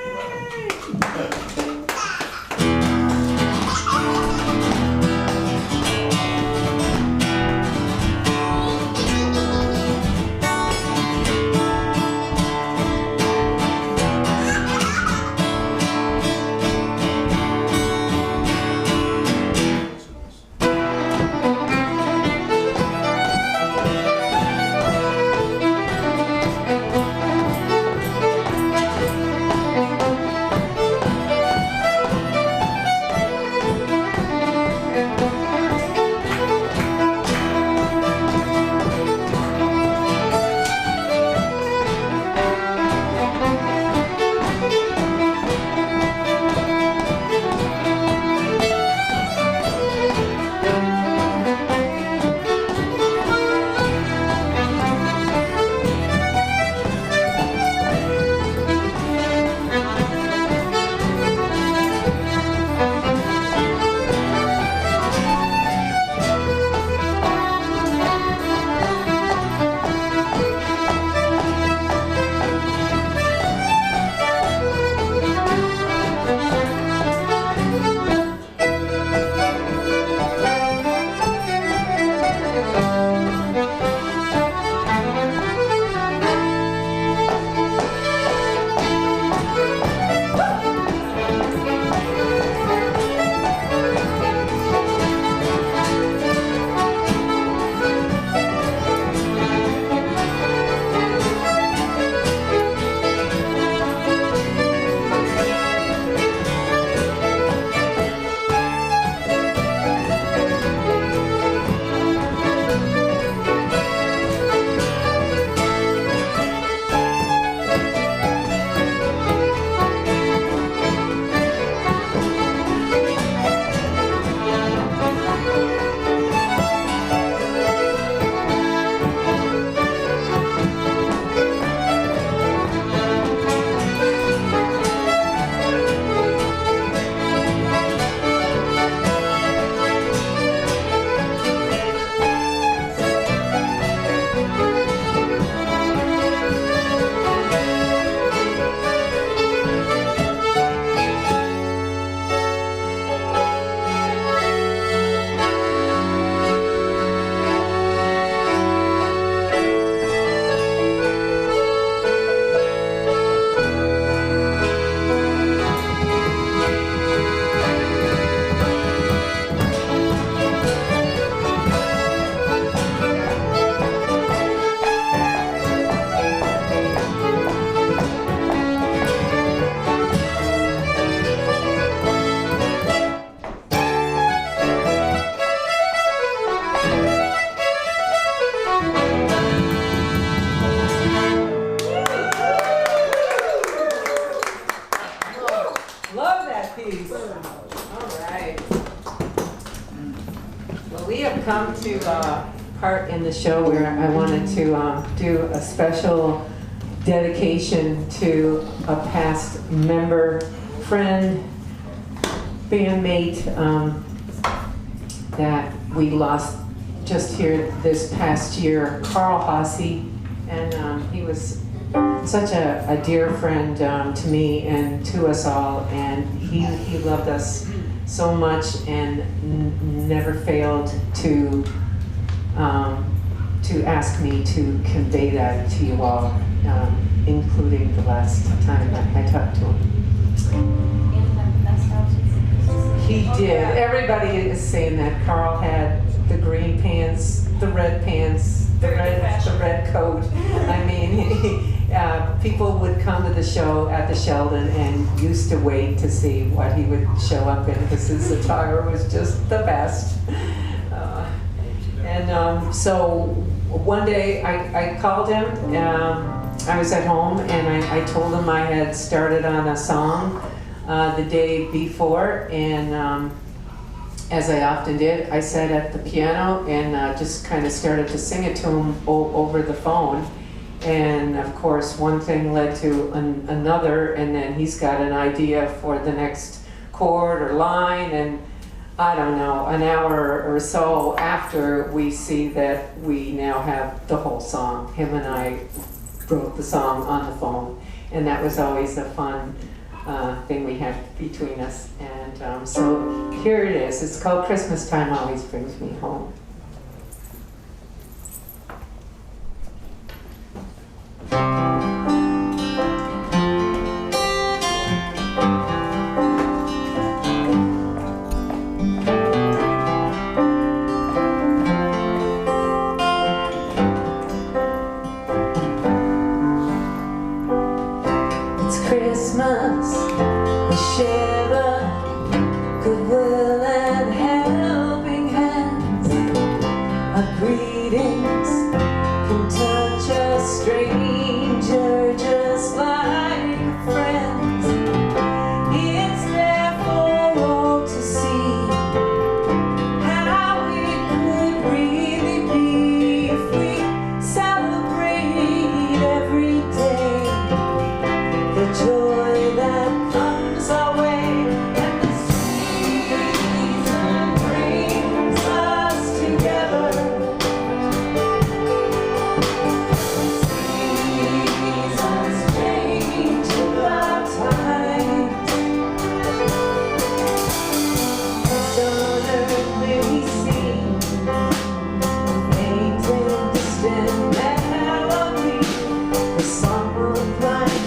come to part in the show where I wanted to do a special dedication to a past member, friend, bandmate that we lost just here this past year, Carl Hasse, and he was such a dear friend to me and to us all, and he loved us so much and never failed to ask me to convey that to you all, including the last time I talked to him. He did. Everybody is saying that Carl had the green pants, the red pants, the red coat. I mean, people would come to the show at the Sheldon and used to wait to see what he would show up in because his attire was just the best. So one day I called him. I was at home and I told him I had started on a song the day before, and as I often did, I sat at the piano and just kind of started to sing it to him over the phone. And of course, one thing led to another, and then he's got an idea for the next chord or line, and I don't know, an hour or so after, we see that we now have the whole song. Him and I wrote the song on the phone, and that was always a fun thing we had between us. And so here it is. It's called Christmas Time Always Brings Me Home. Christmas, we share a goodwill and helping hands. Our greetings can touch a stranger just like friends. It's there for all to see how it could really be if we celebrate every day. The joy that comes our way, and the season brings us together. Seasons change with our times. On earth may we sing faint and distant melody, the song of life.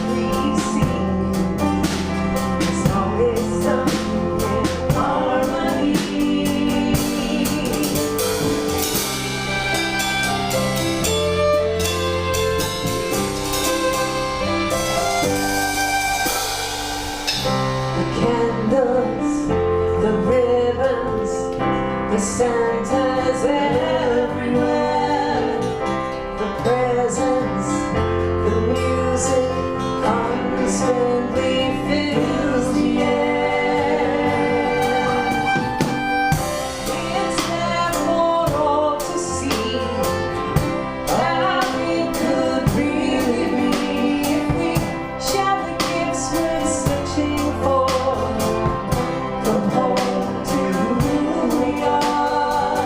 The Santa's everywhere, the presents, the music constantly fills the air. It's there for all to see how it could really be if we share the gifts we're searching for. Come home to who we are.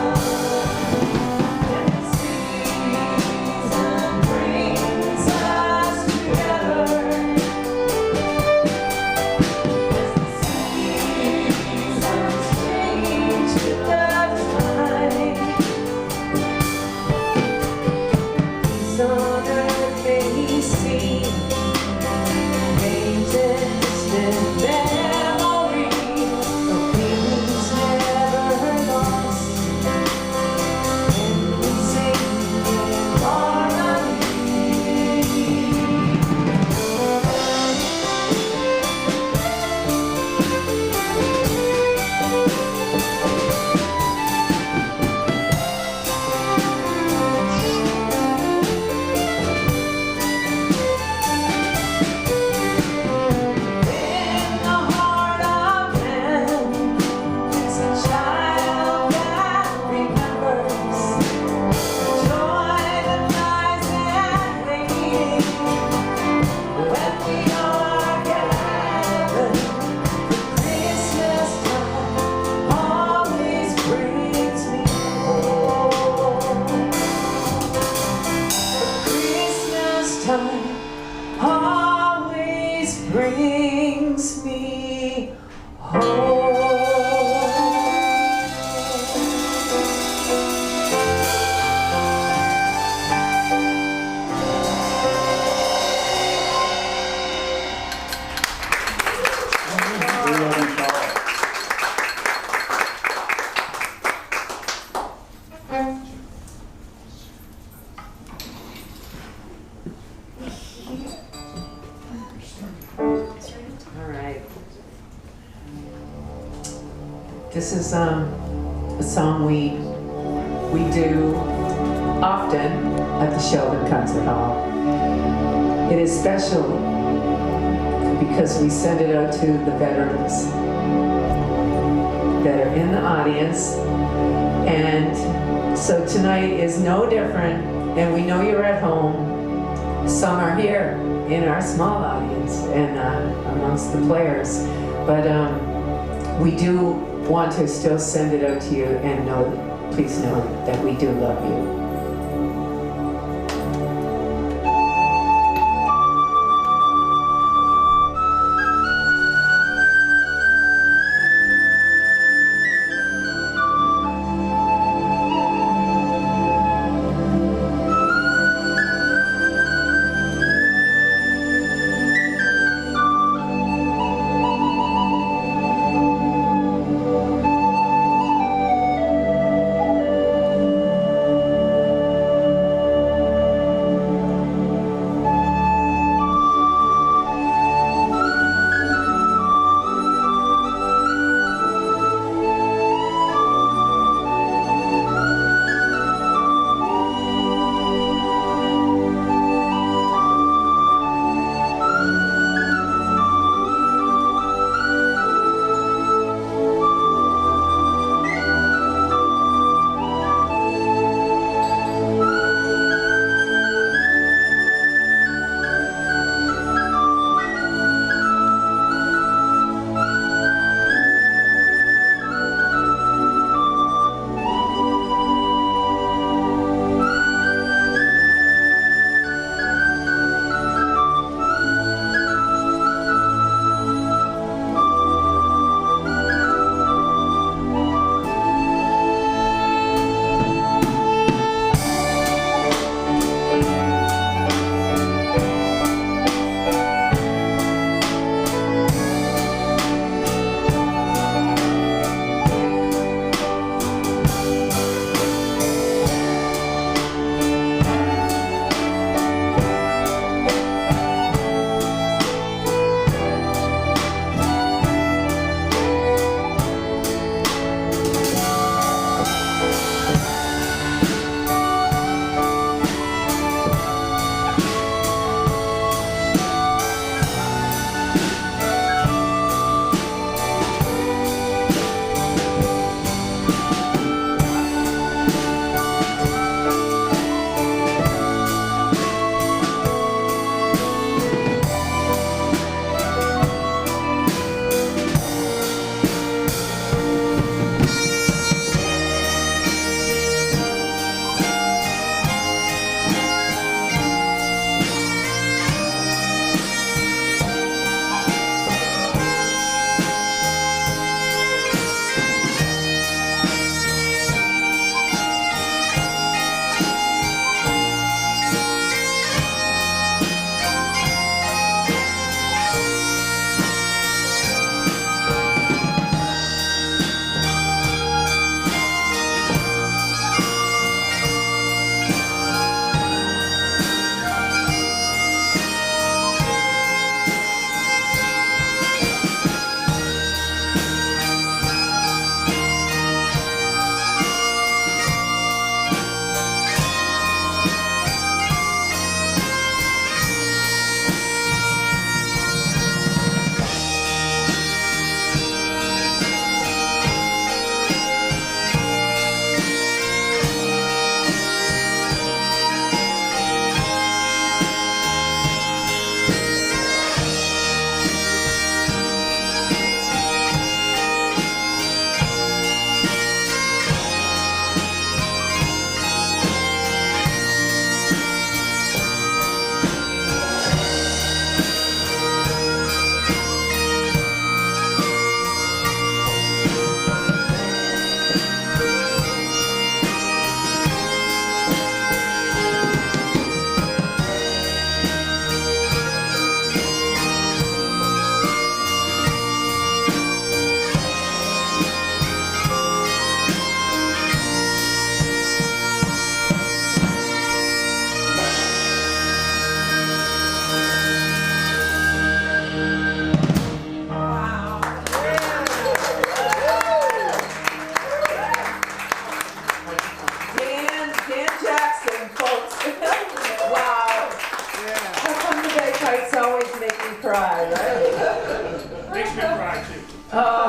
This is a song we do often at the Sheldon Concert Hall. It is special because we send it out to the veterans that are in the audience. And so tonight is no different, and we know you're at home. Some are here in our small audience and amongst the players. But we do want to still send it out to you and please know that we do love you.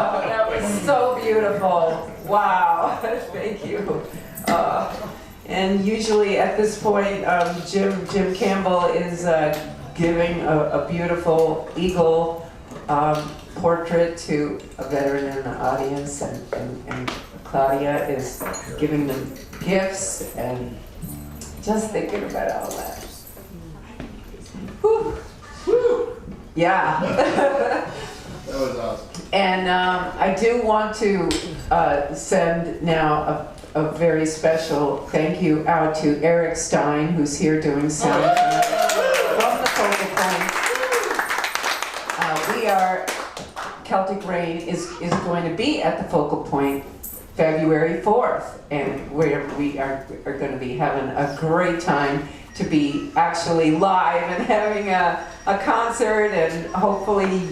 Oh, that was so beautiful. Wow. Thank you. And usually at this point, Jim Campbell is giving a beautiful eagle portrait to a veteran in the audience, and Claudia is giving them gifts, and just thinking about all that. Whew. Whew. Yeah. That was awesome. And I do want to send now a very special thank you out to Eric Stein, who's here doing sound from the focal point. Keltic Reign is going to be at the focal point February 4th, and we are going to be having a great time to be actually live and having a concert, and hopefully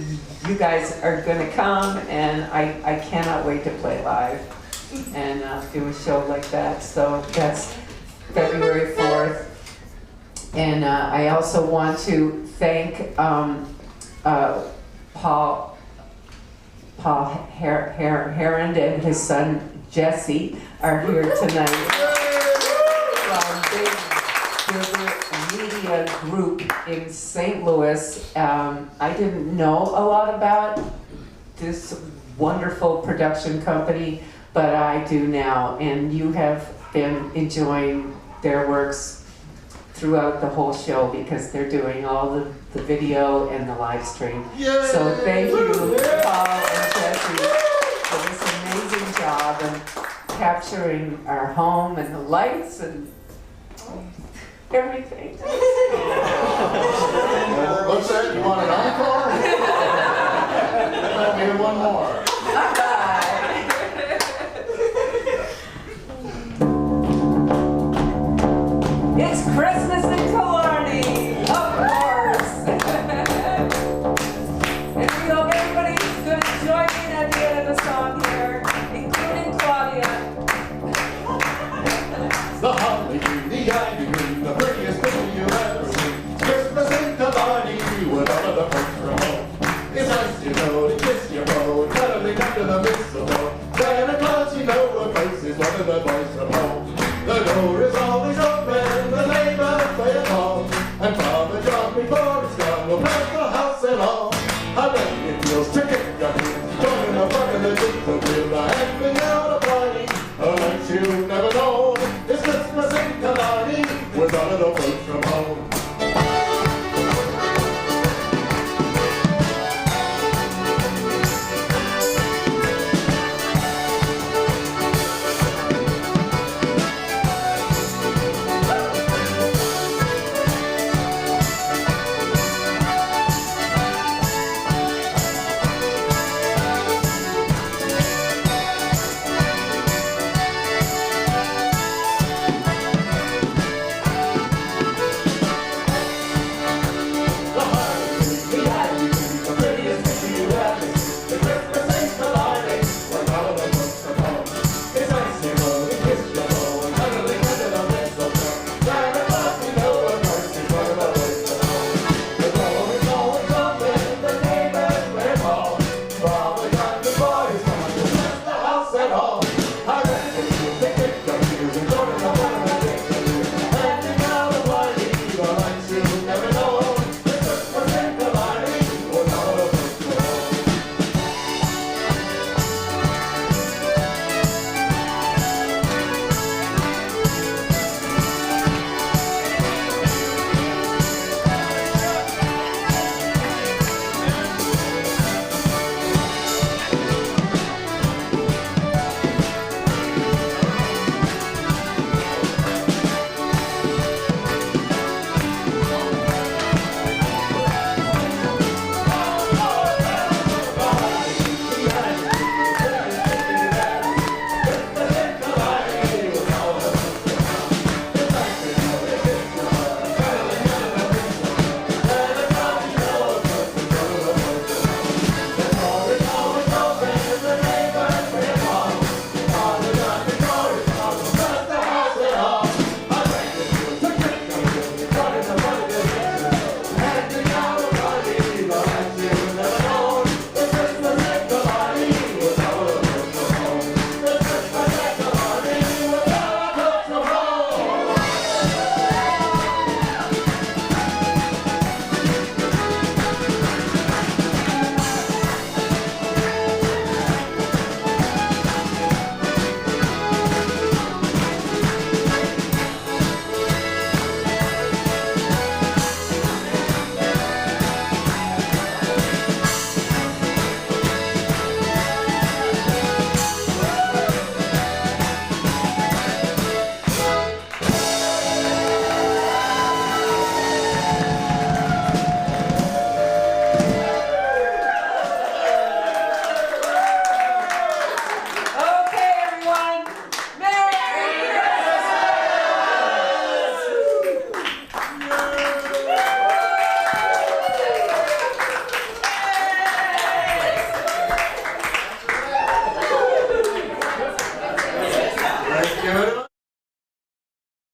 you guys are going to come, and I cannot wait to play live and do a show like that. So that's February 4th. And I also want to thank Paul Herond and his son Jesse are here tonight from Big Media Group in St. Louis. I didn't know a lot about this wonderful production company, but I do now, and you have been enjoying their works throughout the whole show because they're doing all the video and the live stream. Yay! So thank you, Paul and Jesse, for this amazing job and capturing our home and the lights and everything. What's that? You want an encore? Let me hear one more. It's Christmas in Killarney, of course. And we hope everybody's going to join in at the end of the song here, including Claudia. The holly green, the ivy green, the prettiest thing you ever seen. Christmas in Killarney, with all of the folks from home. It's nice, you know, to kiss your beau, cuddling under the mistletoe. Santa Claus, you know, of course, is one of the boys from home. The door is always open.